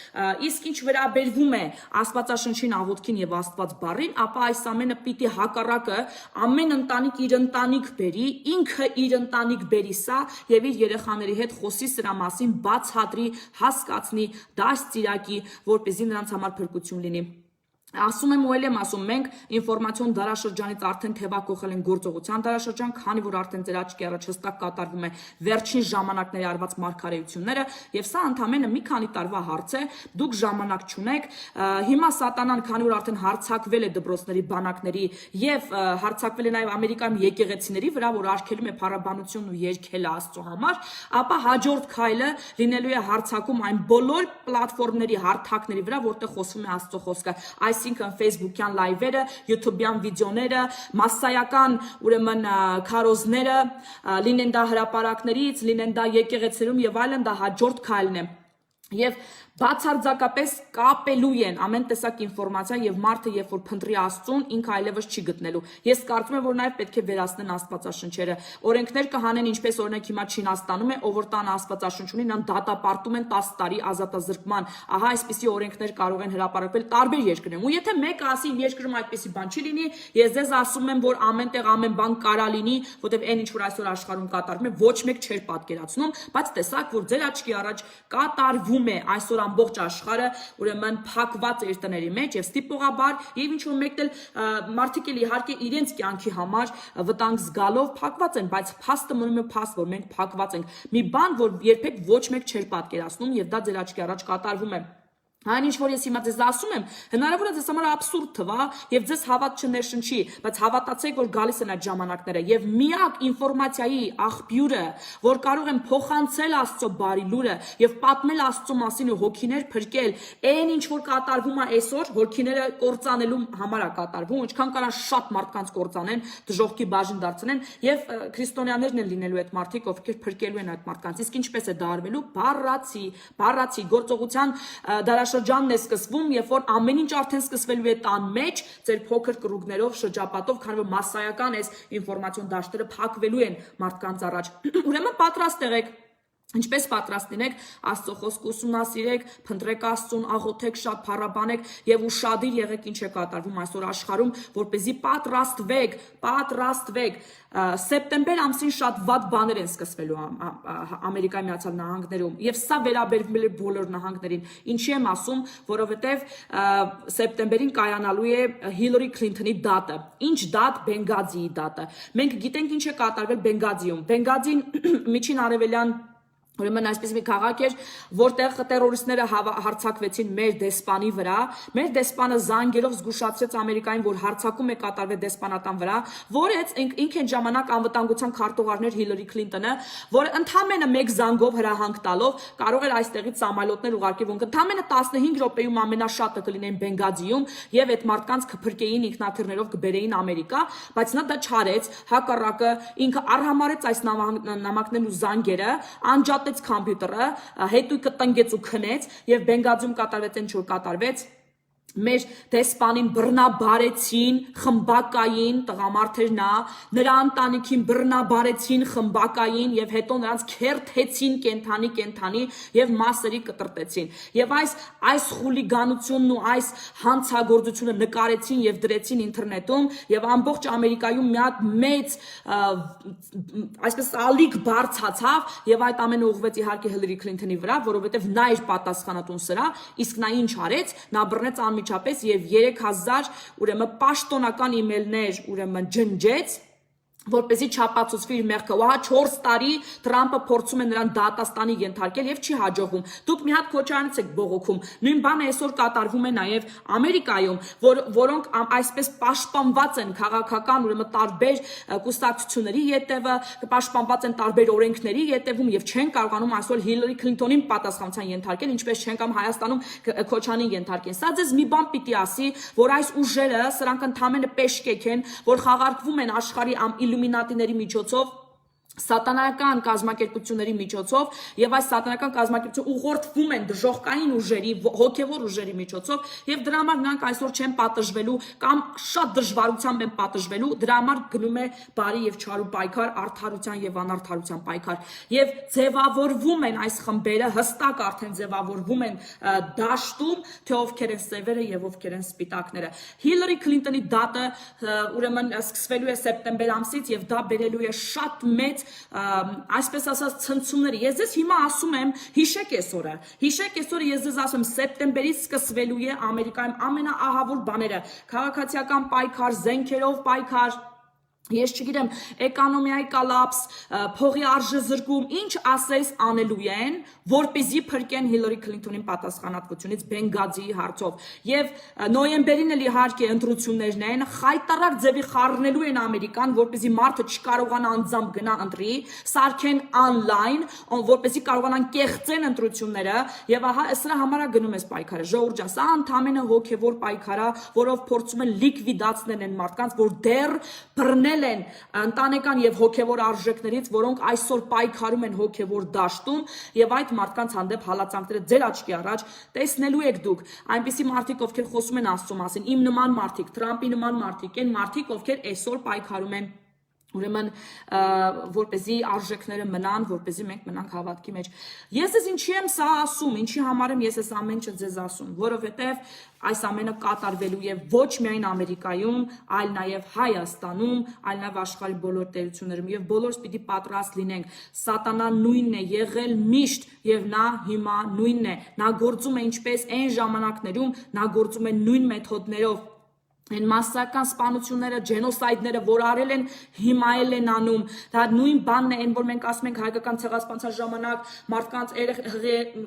Իսկ ինչ վերաբերվում է Աստվածաշնչին, աղոթքին եւ Աստված բառին, ապա այս ամենը պիտի հակառակը ամեն ընտանիք իր ընտանիք բերի, ինքը իր ընտանիք բերի սա եւ իր երեխաների հետ խոսի սրա մասին, բացատրի, հասկացնի, դաշ ծիրակի, որպեսզի նրանց համար փրկություն լինի։ Ասում եմ ու եմ ասում, մենք ինֆորմացիոն դարաշրջանից արդեն թևակողել են գործողության դարաշրջան, քանի որ արդեն ձեր աչքի առաջ հստակ կատարվում է վերջին ժամանակների արված մարգարեությունները եւ սա ընդամենը մի քանի տարվա հարց է, դուք ժամանակ չունեք, հիմա սատանան, քանի որ արդեն հարձակվել է դպրոցների, բանակների եւ հարձակվել է նաեւ Ամերիկայում եկեղեցիների վրա, որ արգելում է փառաբանությունն ու երգելը Աստծո համար, ապա հաջորդ քայլը լինելու է հարձակում այն բոլոր պլատֆորմների, հարթակների վրա, որտեղ խոսվում է Աստծո խոսքը, այսինքն Facebook-յան լայվերը, YouTube-յան վիդեոները, մասսայական ուրեմն քարոզները, լինեն դա հրապարակներից, լինեն դա եկեղեցիներում եւ այլն, դա հաջորդ քայլն է։ Եվ բացարձակապես կապելու են ամեն տեսակ ինֆորմացիա եւ մարդը երբ որ փնտրի Աստծուն ինքը այլևս չի գտնելու։ Ես կարծում եմ որ նաեւ պետք է վերացնեն Աստվածաշնչերը։ Օրենքներ կհանեն ինչպես օրինակ հիմա Չինաստանում է, ով որ տան Աստվածաշնչ ունի, նրան դատապարտում են 10 տարի ազատազրկման։ Ահա այսպիսի օրենքներ կարող են հրապարակվել տարբեր երկրներում։ Ու եթե մեկը ասի իմ երկրում այդպիսի բան չի լինի, ես ձեզ ասում եմ որ ամենտեղ ամեն բան կարա լինի, որտեղ այն ինչ որ այսօր աշխարհում կատարվում է, ոչ մեկ չէր պատկերացնում, բայց տեսակ որ ձեր աչքի առաջ կատարվում է այսօր ամբողջ աշխարհը ուրեմն փակված է իր տների մեջ եւ ստիպողաբար եւ ինչ որ մեկն էլ մարդիկ էլ իհարկե իրենց կյանքի համար վտանգ զգալով փակված են, բայց փաստը մնում է փաստ, որ մենք փակված ենք։ Մի բան, որ երբեք ոչ մեկ չէր պատկերացնում եւ դա ձեր աչքի առաջ կատարվում է։ Այն ինչ որ ես հիմա ձեզ ասում եմ, հնարավոր է ձեզ համար абսուրդ թվա եւ ձեզ հավատ չներշնչի, բայց հավատացեք, որ գալիս են այդ ժամանակները եւ միակ ինֆորմացիայի աղբյուրը, որ կարող են փոխանցել Աստծո բարի լուրը եւ պատմել Աստծո մասին ու հոգիներ փրկել, այն ինչ որ կատարվում է այսօր, հոգիները կործանելու համար է կատարվում, ինչքան կարան շատ մարդկանց կործանեն, դժողքի բաժին դարձնեն եւ քրիստոնյաներն են լինելու այդ մարդիկ, ովքեր փրկելու են այդ մարդկանց։ Իսկ ինչպես է դա արվելու։ Բառացի գործողության շրջանն է սկսվում, երբ որ ամեն ինչ արդեն սկսվելու է տան մեջ, ձեր փոքր կռուգներով, շրջապատով, քանի որ massայական այս ինֆորմացիոն դաշտերը փակվելու են մարդկանց առաջ։ Ուրեմն պատրաստ եղեք։ Ինչպես պատրաստ լինեք, Աստծո խոսքը ուսումնասիրեք, փնտրեք Աստծուն, աղոթեք, շատ փառաբանեք եւ ուշադիր եղեք ինչ է կատարվում այսօր աշխարհում, որպեսզի պատրաստվեք։ Սեպտեմբեր ամսին շատ վատ բաներ են սկսվելու Ամերիկայի Միացյալ Նահանգներում եւ սա վերաբերվում է բոլոր նահանգներին։ Ինչի եմ ասում, որովհետեւ սեպտեմբերին կայանալու է Հիլարի Քլինթոնի դատը։ Ինչ դատ։ Բենգազիի դատը։ Մենք գիտենք ինչ է կատարվել Բենգազիում։ Բենգազին միջին արևելյան ուրեմն այսպես մի քաղաք էր, որտեղ տերորիստները հարձակվեցին մեր դեսպանի վրա։ Մեր դեսպանը զանգերով զգուշացրեց Ամերիկային, որ հարձակում է կատարվել դեսպանատան վրա, որից ինք են ժամանակ անվտանգության քարտուղարներ Հիլարի Քլինտոնը, որ ընդամենը մեկ զանգով հրահանգ տալով կարող էր այստեղից սամալյոտներ ուղարկել, որ ընդամենը 15 րոպեում ամենաշատը կլինեն Բենգազիում եւ այդ մարդկանց կփրկեին ինքնաթիռներով կբերեին Ամերիկա, բայց նա դա չարեց, հակառակը ինքը արհամարեց այս նամակներն ու զանգերը, անջատեց կոմպյուտերը, հետույքը տնգեց ու քնեց եւ Բենգազիում կատարվեց ինչ որ կատարվեց։ Մեր դեսպանին բռնաբարեցին խմբակային տղամարդեր նրա ընտանիքին բռնաբարեցին խմբակային եւ հետո նրանց քերթեցին կենթանի եւ մասերի կտրտեցին եւ այս խուլիգանությունն ու այս հանցագործությունը նկարեցին եւ դրեցին ինտերնետում եւ ամբողջ Ամերիկայում մի հատ մեծ այսպես ալիք բարձացավ եւ այդ ամենը ուղղվեց իհարկե Հիլարի Քլինթոնի վրա, որովհետեւ նա իր պատասխանատուն սրա, իսկ նա ինչ արեց, նա բռնեց միջապես եւ 3000 ուրեմն պաշտոնական իմեյլներ ուրեմն ջնջեց, որպեսզի չապացուցվի իր մեղքը։ Ու հա 4 տարի Թրամփը փորձում է նրան դատաստանի ենթարկել եւ չի հաջողվում։ Դուք մի հատ քոչարանից եք բողոքում։ Նույն բանը այսօր կատարվում է նաեւ Ամերիկայում, որոնք այսպես պաշտպանված են քաղաքական ուրեմն տարբեր կուսակցությունների ետևը, պաշտպանված են տարբեր օրենքների ետևում եւ չեն կարողանում այսօր Հիլարի Քլինթոնին պատասխանատվության ենթարկել, ինչպես չեն կամ Հայաստանում քոչանին ենթարկեն։ Սա ձեզ մի բան պիտի ասի, որ այս ուժերը սրանք ընդհանրապես պեշկեք են, որ խաղարկվում են աշխարհի իլյումինատիների միջոցով, սատանայական կազմակերպությունների միջոցով եւ այս սատանայական կազմակերպությունները ուղղորդվում են դժողքային ուժերի, հոգեվոր ուժերի միջոցով եւ դրա համար նրանք այսօր չեն պատժվելու կամ շատ դժվարությամբ են պատժվելու, դրա համար գնում է բարի եւ չարու պայքար, արդարության եւ անարդարության պայքար եւ ձևավորվում են այս խմբերը, հստակ արդեն ձևավորվում են դաշտում, թե ովքեր են սևերը եւ ովքեր են սպիտակները։ Հիլարի Քլինթոնի դատը ուրեմն սկսվելու է սեպտեմբեր ամսից եւ դա բերելու է շատ մեծ այսպես ասած ցնցումներ։ Ես ձեզ հիմա ասում եմ, հիշեք այսօրը ես ձեզ ասում եմ, սեպտեմբերից սկսվելու է Ամերիկայում ամենաահավոր բաները, քաղաքացիական պայքար, զենքերով պայքար, ես չգիտեմ, էկոնոմիայի կոլապս, փողի արժեզրկում, ինչ ասես անելու են, որպեսզի փրկեն Հիլարի Քլինթոնին պատասխանատվությունից Բենգազիի հարցով։ Եվ նոյեմբերին էլ իհարկե ընտրություններն են, խայտարակ ձևի խառնելու են Ամերիկան, որպեսզի մարդը չկարողանա անձամբ գնա ընտրի, սարքեն on-line, որպեսզի կարողանան կեղծեն ընտրությունները, եւ ահա սրա համար է գնում այս պայքարը։ Ժողովուրդ ջան, սա ընդհանրապես հոգեվոր պայքար է, որով փորձում են լիկվիդացնել են մարդկանց, որ դեռ բռնել խմել են ընտանեկան եւ հոգեվոր արժեքներից, որոնք այսօր պայքարում են հոգեվոր դաշտում, եւ այդ մարդկանց հանդեպ հալածանքները ձեր աչքի առաջ տեսնելու եք դուք։ Այնպիսի մարդիկ, ովքեր խոսում են Աստծո մասին, իմ նման մարդիկ, Թրամփի նման մարդիկ, այն մարդիկ, ովքեր այսօր պայքարում են ուրեմն որպեսզի արժեքները մնան, որպեսզի մենք մնանք հավատքի մեջ։ Ես ես ինչի եմ սա ասում, ինչի համար եմ ես այս ամեն ինչը ձեզ ասում, որովհետև այս ամենը կատարվելու եւ ոչ միայն Ամերիկայում, այլ նաեւ Հայաստանում, այլ նաեւ աշխարհի բոլոր տերություններում եւ բոլորս պիտի պատրաստ լինենք։ Սատանան նույնն է եղել միշտ եւ նա հիմա նույնն է։ Նա գործում է ինչպես այն ժամանակներում, նա գործում է նույն մեթոդներով։ Այն մասսական սպանությունները, ջենոսայդները, որ արել են, հիմա էլ են անում։ Դա նույն բանն է, այն որ մենք ասում ենք հայկական ցեղասպանության ժամանակ մարդկանց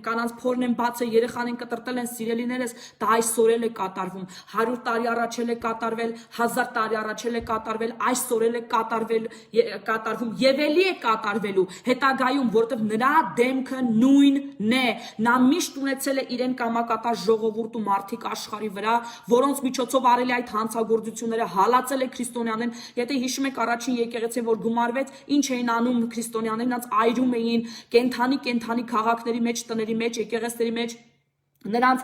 կանանց փորն են բացը, երեխան են կտրտել են սիրելիներս, դա այսօր էլ է կատարվում։ 100 տարի առաջ էլ է կատարվել, 1000 տարի առաջ էլ է կատարվել, այսօր էլ է կատարվում եւ ելի է կատարվելու հետագայում, որտեղ նրա դեմքը նույնն է։ Նա միշտ ունեցել է իրեն կամակատար ժողովուրդ ու մարդիկ աշխարհի վրա, որոնց միջոցով արել է այդ հանցագործությունները, հալածել է քրիստոնյաներն։ Եթե հիշում եք առաջին եկեղեցին, որ գումարվեց, ինչ էին անում քրիստոնյաներն, նրանց այրում էին կենթանի քաղաքների մեջ, տների մեջ, եկեղեցիների մեջ, նրանց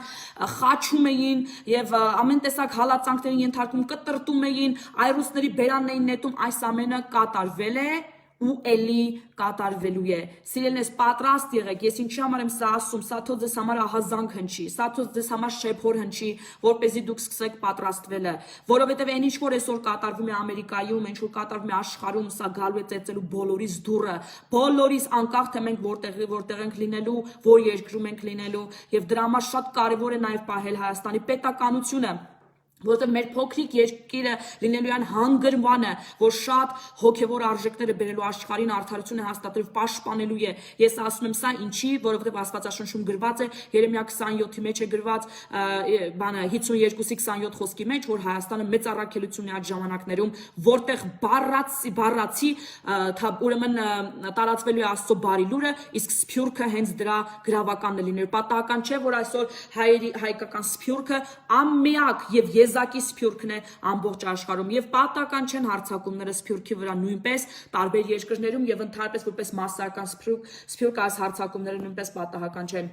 խաչում էին եւ ամեն տեսակ հալածանքների ենթարկում, կտրտում էին, այրուսների բերանն էին նետում, այս ամենը կատարվել է ու էլի կատարվելու է։ Սիրելիներս, պատրաստ եղեք, ես ինչի համար եմ սա ասում, սա թող ձեզ համար ահազանգ հնչի, սա թող ձեզ համար շեփոր հնչի, որպեսզի դուք սկսեք պատրաստվելը, որովհետև այն ինչ որ այսօր կատարվում է Ամերիկայում, ինչ որ կատարվում է աշխարհում, սա գալու է ծեծելու բոլորիս դուռը, բոլորիս, անկախ թե մենք որտեղ ենք լինելու, որ երկրում ենք լինելու, եւ դրա համար շատ կարեւոր է նաեւ պահել Հայաստանի պետականությունը, որտեղ մեր փոքրիկ երկիրը լինելու են հանգրվանը, որ շատ հոգևոր արժեքները բերելու աշխարհին արդարությունը հաստատելով պաշտպանելու է։ Ես ասում եմ սա ինչի, որովհետև Աստվածաշնչում գրված է, Երեմիա 27-ի մեջ է գրված, 52-27 խոսքի մեջ, որ Հայաստանը մեծ առաքելություն է այդ ժամանակներում, որտեղ բառացի ուրեմն տարածվելու է Աստծո բարի լուրը, իսկ սփյուռքը հենց դրա գրավականն է լինելու։ Պատահական չէ, որ այսօր հայկական սփյուռքը ամիակ եւ եզակի սփյուռքն է ամբողջ աշխարհում եւ պատահական չեն հարձակումները սփյուռքի վրա նույնպես տարբեր երկրներում եւ ընդհանրապես որպես մասսայական սփյուռք այս հարձակումները նույնպես պատահական չեն։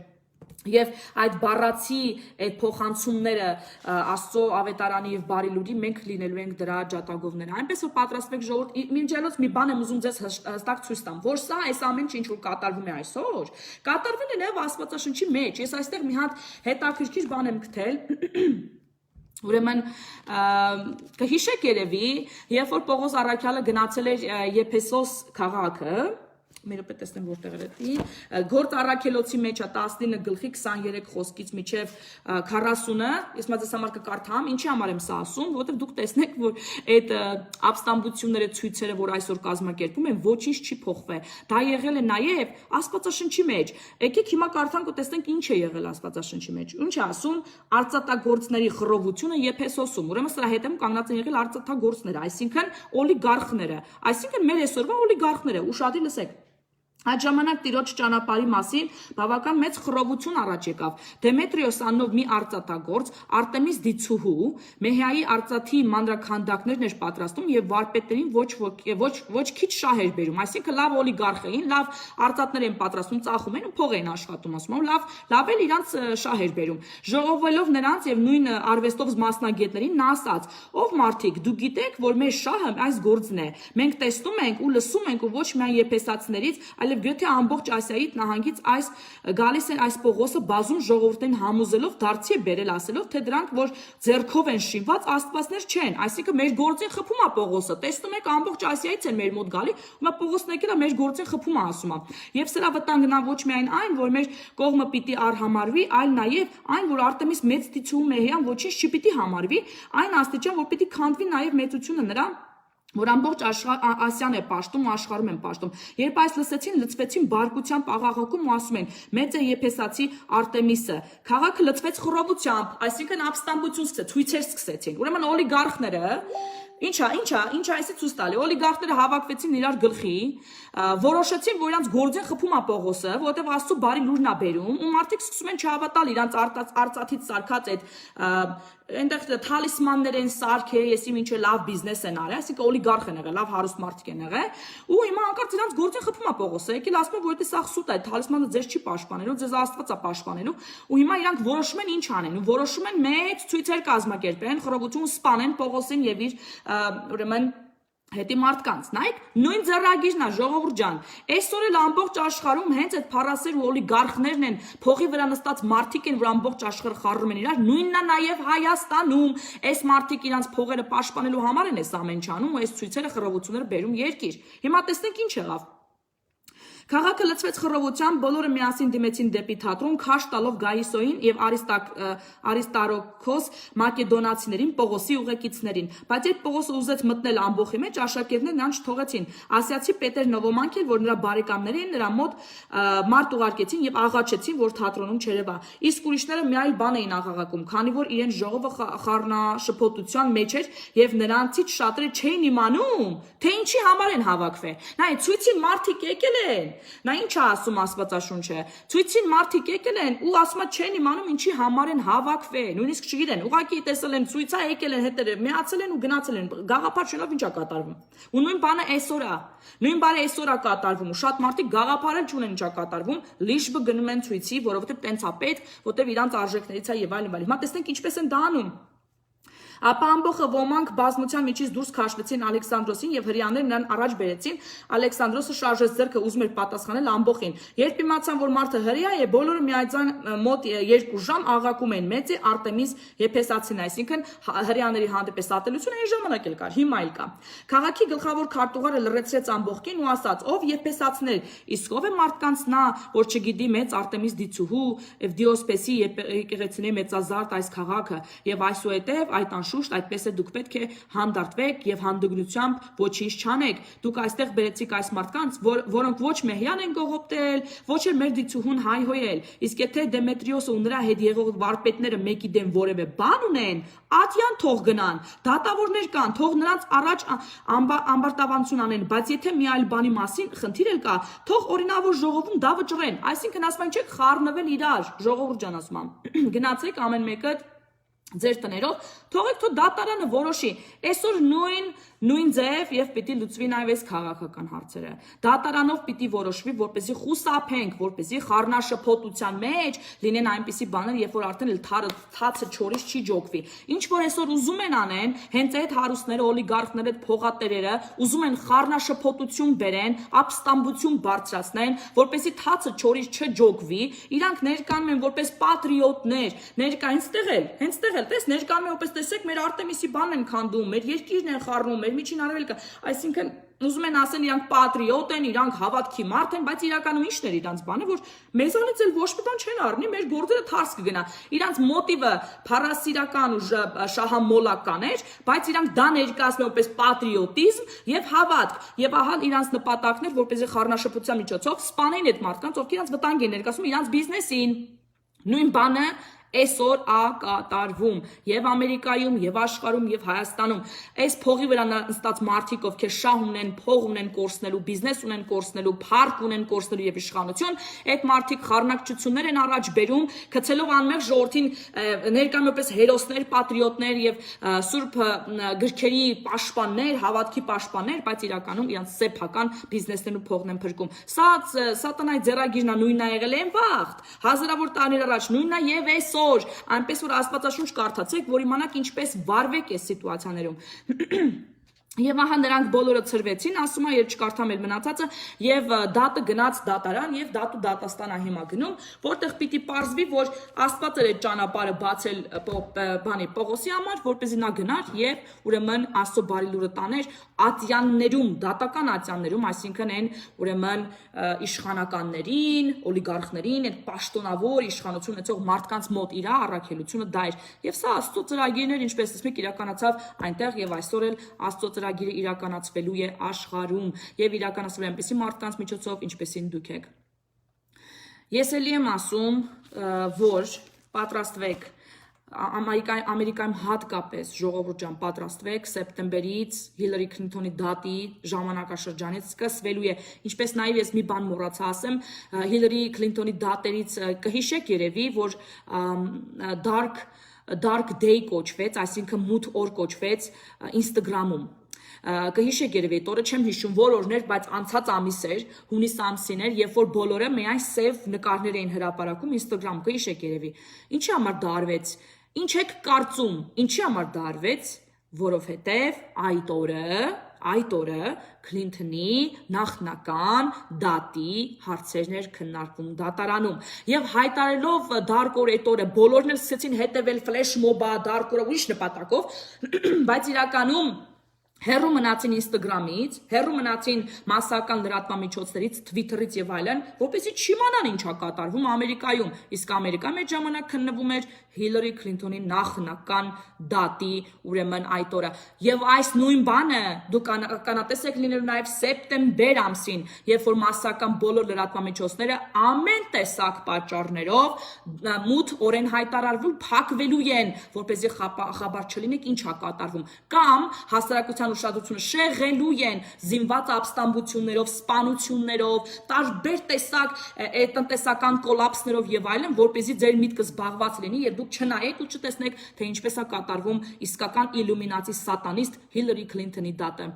Եվ այդ բառացի այդ փոխանցումները Աստծո ավետարանի եւ բարի լուրի մենք լինելու ենք դրա ջատագովները։ Այնպես որ պատրաստվեք ժողովուրդ, մինչելոց մի բան եմ ուզում ձեզ հստակ ցույց տամ, որ սա այս ամեն ինչ որ կատարվում է այսօր, կատարվել է նաեւ Աստվածաշնչի մեջ։ Ես այստեղ մի հատ հետաքրքիր բան եմ գտել։ Ուրեմն կհիշեք երևի, երբ որ Պողոս առաքյալը գնացել էր Եփեսոս քաղաքը, մեր պետք է տեսնեմ որտեղ է դա։ Գործ առաքելոցի մեջ է 19 գլխի 23 խոսքից մինչև 40-ը, ես մա ձեզ համար կկարդամ, ինչի համար եմ սա ասում, որովհետև դուք տեսնեք, որ այդ ապստամբությունները, ցույցերը, որ այսօր կազմակերպում են, ոչինչ չի փոխվել։ Դա եղել է նաև Աստվածաշնչի մեջ։ Եկեք հիմա կարդանք ու տեսնենք ինչ է եղել Աստվածաշնչի մեջ։ Ինչ է ասում արծաթագործների խռովությունը Եփեսոսում։ Ուրեմն սրա հետ կանգնած են եղել արծաթագործները, այսինքն օլիգարխները, այսինքն մեր այսօրվա օլիգարխները, ուշադիր լսեք։ Այդ ժամանակ Տիրոջ ճանապարհի մասին բավական մեծ խռովություն առաջ եկավ։ Դեմետրիոս անունով մի արծաթագործ, Արտեմիս դիցուհու, Մեհիայի արծաթի մանրաքանդակներն էր պատրաստում եւ վարպետներին ոչ քիչ շահ էր բերում։ Այսինքն լավ օլիգարխ էին, լավ արծաթներ են պատրաստում, ծախում են ու փող են աշխատում, ասում են, լավ էլ իրանց շահ էր բերում։ Ժողովելով նրանց եւ նույն արվեստով մասնագետներին նա ասաց. «Ով մարդիկ, դուք գիտեք, որ մեր շահը այս գործն է։ Մենք տեսնում ենք ու լսում ենք ու ոչ միայն եփեսացիներից, այլև Գյոթե ամբողջ Ասիայի նահանգից այս գալիս են այս Պողոսը բազում ժողովուրդին համոզելով դարձի է բերել ասելով թե դրանք որ ձեռքով են շինված աստվածներ չեն, այսինքն մեր գործին խփում է Պողոսը, տեսնում եք ամբողջ Ասիայից են մեր մոտ գալի, ու նա Պողոսն եկել է մեր գործին խփում է ասում է, եւ սրա վտանգն է ոչ միայն այն, որ մեր կողմը պիտի արհամարվի, այլ նաեւ այն, որ Արտեմիս մեծ դիցու Մեհիան ոչինչ չպիտի համարվի, այն աստիճան, որ պիտի քանդվի նաեւ մեծությունը նրա որ ամբողջ Ասիան է պաշտում ու աշխարհում են պաշտում։ Երբ այս լսեցին, լծվեցին բարկությամբ, աղաղակում ու ասում են. «Մեծ է Եփեսացի Արտեմիսը»։ Քաղաքը լծվեց խռովությամբ, այսինքն ապստամբություն սկսեց, ցույցեր սկսեցին։ Ուրեմն օլիգարխները Ինչա, այսի ցույց տալի։ Օլիգարխները հավաքվեցին իրար գլխի, որոշեցին, որ իրանց գործեն խփում է Պողոսը, որովհետև Աստծո բարի լուրն է բերում, ու մարդիկ սկսում են չհավատալ իրանց արծաթից սարքած այդ այնտեղ թալիսմաններ են սարքել, եսի ինչը լավ բիզնես են արել, այսինքն օլիգարխ են եղել, լավ հարուստ մարդիկ են եղել, ու հիմա անկարծ իրանց գործին խփում է Պողոսը, եկել ասում է, որ դա սա սուտ է, թալիսմանը ձեզ չի պաշտպանելու, ձեզ Աստված է պաշտպանելու, ու հիմա իրանք որոշում են ինչ անեն, ու որոշում են մեծ ցույցեր կազմակերպեն, խռովություն սպանեն Պողոսին եւ իր ուրեմն հետի մարդկանց, նայեք, նույն ձեռագիրն է, ժողովուրդ ջան, այսօր էլ ամբողջ աշխարհում հենց այդ փառասեր ու օլիգարխներն են, փողի վրա նստած մարդիկ են, որ ամբողջ աշխարհը խառնում են իրար, նույնն է նաև Հայաստանում, այս մարդիկ իրանց փողերը պաշտպանելու համար են այս ամեն ինչ անում, ու այս ցույցերը խռովությունները բերում երկիր։ Հիմա տեսնենք ինչ եղավ։ Քաղաքը լցվեց խռովությամբ, բոլորը միասին դիմեցին դեպի թատրոն, քաշ տալով Գայիսոյին եւ Արիստարոքոս մակեդոնացիներին, Պողոսի ուղեկիցներին, բայց այդ Պողոսը ուզեց մտնել ամբոխի մեջ, աշակերտներն նրան չթողեցին։ Ասիացի Պետեր Նովոմանք էր, որ նրա բարեկամներ էին, նրա մոտ մարդ ուղարկեցին եւ աղաչեցին, որ թատրոնում չերևա։ Իսկ ուրիշները մի այլ բան էին աղաղակում, քանի որ իրեն ժողովը խառնաշփոթության մեջ էր եւ նրանցից շատերը չէին իմանում, թե ինչի համար են հավաքվել։ Նայ, ցույցին մարդիկ եկել են։ Նա ինչ է ասում Աստվածաշունչը։ Ցույցին մարդիկ եկել են ու ասում են չեն իմանում ինչի համար են հավաքվել, նույնիսկ չգիտեն։ Ուղղակի տեսել են ցույցա, եկել են հետերը, միացել են ու գնացել են։ Գաղափար չունով ինչ է կատարվում։ Ու նույն բանը այսօր է։ Նույն բանը այսօր է կատարվում։ Ու շատ մարդիկ գաղափարել չունեն ինչ է կատարվում, լիշբը գնում են ցույցի, որովհետև տենց է պետք, որովհետև իրանց արժեքներից է եւ այլն։ Հիմա տեսնենք ինչպես են դա անում։ Ապա ամբողը ոմանք բազմության միջից դուրս քաշվեցին Ալեքսանդրոսին եւ հрьяաներն նրան առաջ բերեցին։ Ալեքսանդրոսը շարժեց ձեռքը, ուզում էր պատասխանել ամբողին։ Երբ իմացան, որ մարդը հрья է, բոլորը միայցան մոտ 2 ժամ աղակում են մեծ է Արտեմիս Եփեսացին, այսինքն հрьяաների հանդեպ ատելությունը այն ժամանակ էլ կար, հիմա էլ կա։ Քաղաքի գլխավոր քարտուղարը լրացրեց ամբողին ու ասաց. «Ով Եփեսացիներ, իսկ ով է մարդկանց նա, որ չգիտի մեծ Արտեմիս դիցուհու եւ Դիոսպեսի եկեղեցիների մեծազարդ այս քաղաքը եւ այսուհետեւ այդ շուշտ, այդպես է դուք պետք է հանդարտվեք եւ հանդգնությամբ ոչինչ չանեք։ Դուք այստեղ բերեցիք այս մարդկանց, որոնք ոչ մեհյան են գողոպտել, ոչ էլ մեր դիցուհուն հայհոյել։ Իսկ եթե Դեմետրիոսը ու նրա հետ եղող վարպետները մեկի դեմ որևէ բան ունեն, ատյան թող գնան, դատավորներ կան, թող նրանց առաջ ամբարտավանություն անեն, բայց եթե մի այլ բանի մասին խնդիր էլ կա, թող օրինավոր ժողովում դա վճռեն։ Այսինքն ասում են չեք խառնվել իրար, ժողովուրդ ջան ասում եմ։ Գնացեք ամեն մեկը ձեր տներով, թողեք թո դատարանը որոշի։ Այսօր նույն ձև եւ պիտի լուծվի նաեւ այս քաղաքական հարցերը։ Դատարանով պիտի որոշվի, որպեսզի խուսափենք, որպեսզի խառնաշփոթության մեջ լինեն այնպիսի բաներ, երբ որ արդեն էլ թացը չորից չի ջոկվի։ Ինչ որ այսօր ուզում են անեն, հենց այդ հարուստները, օլիգարխները, փողատերերը ուզում են խառնաշփոթություն բերեն, ապստամբություն բարձրացնեն, որպեսզի թացը չորից չջոկվի, իրանք ներկանում են որպես պատրիոտներ, ներկա հենց տեղ տես ներկան մեոպես տեսեք մեր Արտեմիսի բանն են քանդում, մեր երկիրն են խառնում, մեր միջին արևելքը, այսինքն ուզում են ասեն իրանք պատրիոտ են, իրանք հավատքի մարդ են, բայց իրականում ինչն էր իրանց բանը, որ մեզանից էլ ոչ մի բան չեն առնի, մեր գործերը թարս կգնա։ Իրանց մոտիվը փառասիրական ու շահամոլական էր, բայց իրանք դա ներկայացնում են որպես պատրիոտիզմ եւ հավատք, եւ ահա իրանց նպատակն էր, որպեսզի խառնաշփոթության միջոցով սպանեն այդ մարդկանց, ովքեր իրանց վտանգ են ներկայացնում իրանց բիզնեսին։ Նույն բանը այսօր կատարվում եւ Ամերիկայում եւ աշխարհում եւ Հայաստանում այս փողի վրա նստած մարդիկ ովքեր շահ ունեն, փող ունեն կորցնելու, բիզնես ունեն կորցնելու, փառք ունեն կորցնելու եւ իշխանություն, այդ մարդիկ խառնակցություններ են առաջ բերում, գցելով անմեղ ժողովրդին ներկայումպես հերոսներ, պատրիոտներ եւ սուրբ գրքերի պաշտպաններ, հավատքի պաշտպաններ, բայց իրականում իրանց սեփական բիզնեսներն ու փողն են փրկում։ Սա սատանայի ձեռագիրն է, նույնն է եղել են վաղ, հազարավոր տարիներ առաջ, նույնն է եւ այս այնպես որ Աստվածաշունչ կարդացեք, որ իմանաք ինչպես վարվեք այս սիտուացիաներում։ Եվ ահա նրանք բոլորը ծրվեցին, ասում է, երբ չկարդամ էլ մնացածը, եւ դատը գնաց դատարան եւ դատու դատաստան է հիմա գնում, որտեղ պիտի պարզվի, որ Աստված էր այդ ճանապարհը բացել Պողոսի համար, որպեսզի նա գնար եւ ուրեմն Աստծո բարի լուրը տաներ ատյաններում, դատական ատյաններում, այսինքն այն ուրեմն իշխանականներին, օլիգարխներին, այդ պաշտոնավոր իշխանություն ունեցող մարդկանց մոտ իր առաքելությունը դա էր։ Եվ սա Աստծո ծրագիրն էր, ինչպես ասում եք, իրականացավ այնտեղ եւ այսօր էլ Աստծո ծրագիրը իրականացվելու է աշխարհում եւ իրականացվել է այնպիսի մարդկանց միջոցով, ինչպեսին դուք եք։ Ես էլի եմ ասում, որ պատրաստվեք Ամերիկայում հատկապես ժողովուրդ ջան պատրաստվեք սեպտեմբերից Հիլարի Քլինթոնի դատի ժամանակաշրջանից սկսվելու է, ինչպես նաև ես մի բան մոռացա ասեմ, Հիլարի Քլինթոնի դատերից կհիշեք երևի, որ Dark dark day կոչվեց, այսինքն մութ օր կոչվեց Instagram-ում։ Կհիշեք երևի, այդ օրը չեմ հիշում որ օրներ, բայց անցած ամիս էր, հունիս ամսին էր, երբ որ բոլորը միայն սև նկարներ էին հրապարակում Instagram, կհիշեք երևի։ Ինչի համար դա արվեց։ Ինչ եք կարծում, ինչի համար դա արվեց, որովհետև այդ օրը Քլինթոնի նախնական դատի հարցերն էր քննարկվում դատարանում եւ հայտարարելով դարկ օր այդ օրը բոլորն էլ սկսեցին հետևել ֆլեշ մոբա դարկ օրը ուրիշ նպատակով, բայց իրականում հեռու մնացին Instagram-ից, հեռու մնացին մասսական լրատվամիջոցներից, Twitter-ից եւ այլն, որպեսզի չիմանան ինչա կատարվում Ամերիկայում, իսկ Ամերիկայում այդ ժամանակ քննվում էր Հիլարի Քլինթոնի նախնական դատի, ուրեմն այդ օրը։ Եվ այս նույն բանը դուք կանատեսեք լինելու նաեւ սեպտեմբեր ամսին, երբ որ մասսական բոլոր լրատվամիջոցները ամեն տեսակ պատճառներով մութ օրեն հայտարարվում փակվելու են, որպեսզի խաբար չլինեք ինչա կատարվում, կամ հասարակության ուշադրությունը շեղելու են զինված ապստամբություններով, սպանություններով, տարբեր տեսակ տնտեսական կոլապսներով եւ այլն, որպեսզի ձեր միտքը զբաղված լինի եւ դուք չնայեք ու չտեսնեք, թե ինչպես է կատարվում իսկական իլյումինացի սատանիստ Հիլարի Քլինթոնի դատը։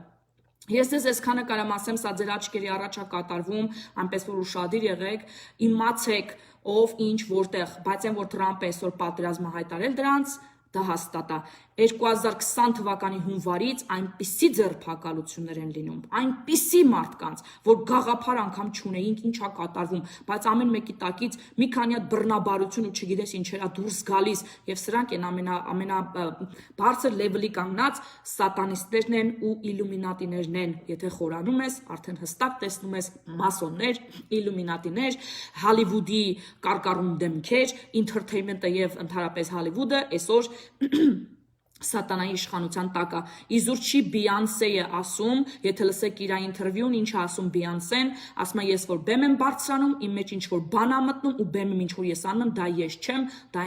Ես ձեզ այսքանը կարամ ասեմ, սա ձեր աչքերի առաջ է կատարվում, այնպես որ ուշադիր եղեք, իմացեք ով ինչ որտեղ, բայց այն որ Թրամփը այսօր պատերազմը հայտարել դրանց, դա հաստատ է։ 2020 թվականի հունվարից այնպիսի ձեռփակալություններ են լինում, այնպիսի մարդկանց, որ գաղափար անգամ չունեինք ինչա կատարվում, բայց ամեն մեկի տակից մի քանի հատ բռնաբարություն ու չգիտես ինչերա դուրս գալիս, եւ սրանք են ամենաբարձր լեվելի կանգնած սատանիստներն են ու իլյումինատիներն են, եթե խորանում ես, արդեն հստակ տեսնում ես մասոններ, իլյումինատիներ, Հոլիվուդի կարկառուն դեմքեր, entertainment-ը եւ ընդհանրապես Հոլիվուդը այսօր սատանայի իշխանության տակ է։ Իզուր չի Բիոնսեը ասում, եթե լսեք իր ինտերվյուն, ինչ է ասում Բիոնսեն, ասում է ես որ բեմ եմ բարձրանում, իմ մեջ ինչ որ բան է մտնում ու բեմը ինչ որ ես անում, դա ես չեմ, դա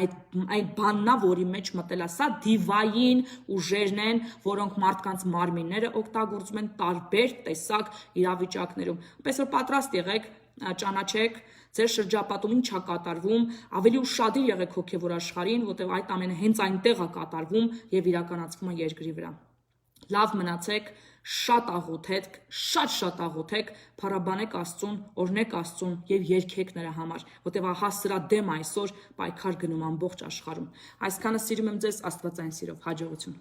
այդ բանն է, որի մեջ մտել է, սա դիվային ուժերն են, որոնք մարդկանց մարմինները օգտագործում են տարբեր տեսակ իրավիճակներում։ Պես որ պատրաստ եղեք, ճանաչեք ձեր շրջապատում ինչա կատարվում, ավելի ուշադիր եղեք հոգևոր աշխարհին, որտեղ այդ ամենը հենց այնտեղ է կատարվում եւ իրականացվում է երկրի վրա։ Լավ մնացեք, շատ աղոթեք, շատ աղոթեք, փառաբանեք Աստծուն, օրհնեք Աստծուն եւ երգեք նրա համար, որտեղ ահա սրա դեմ այսօր պայքար գնում ամբողջ աշխարհում։ Այսքանը սիրում եմ ձեզ Աստվածային սիրով, հաջողություն։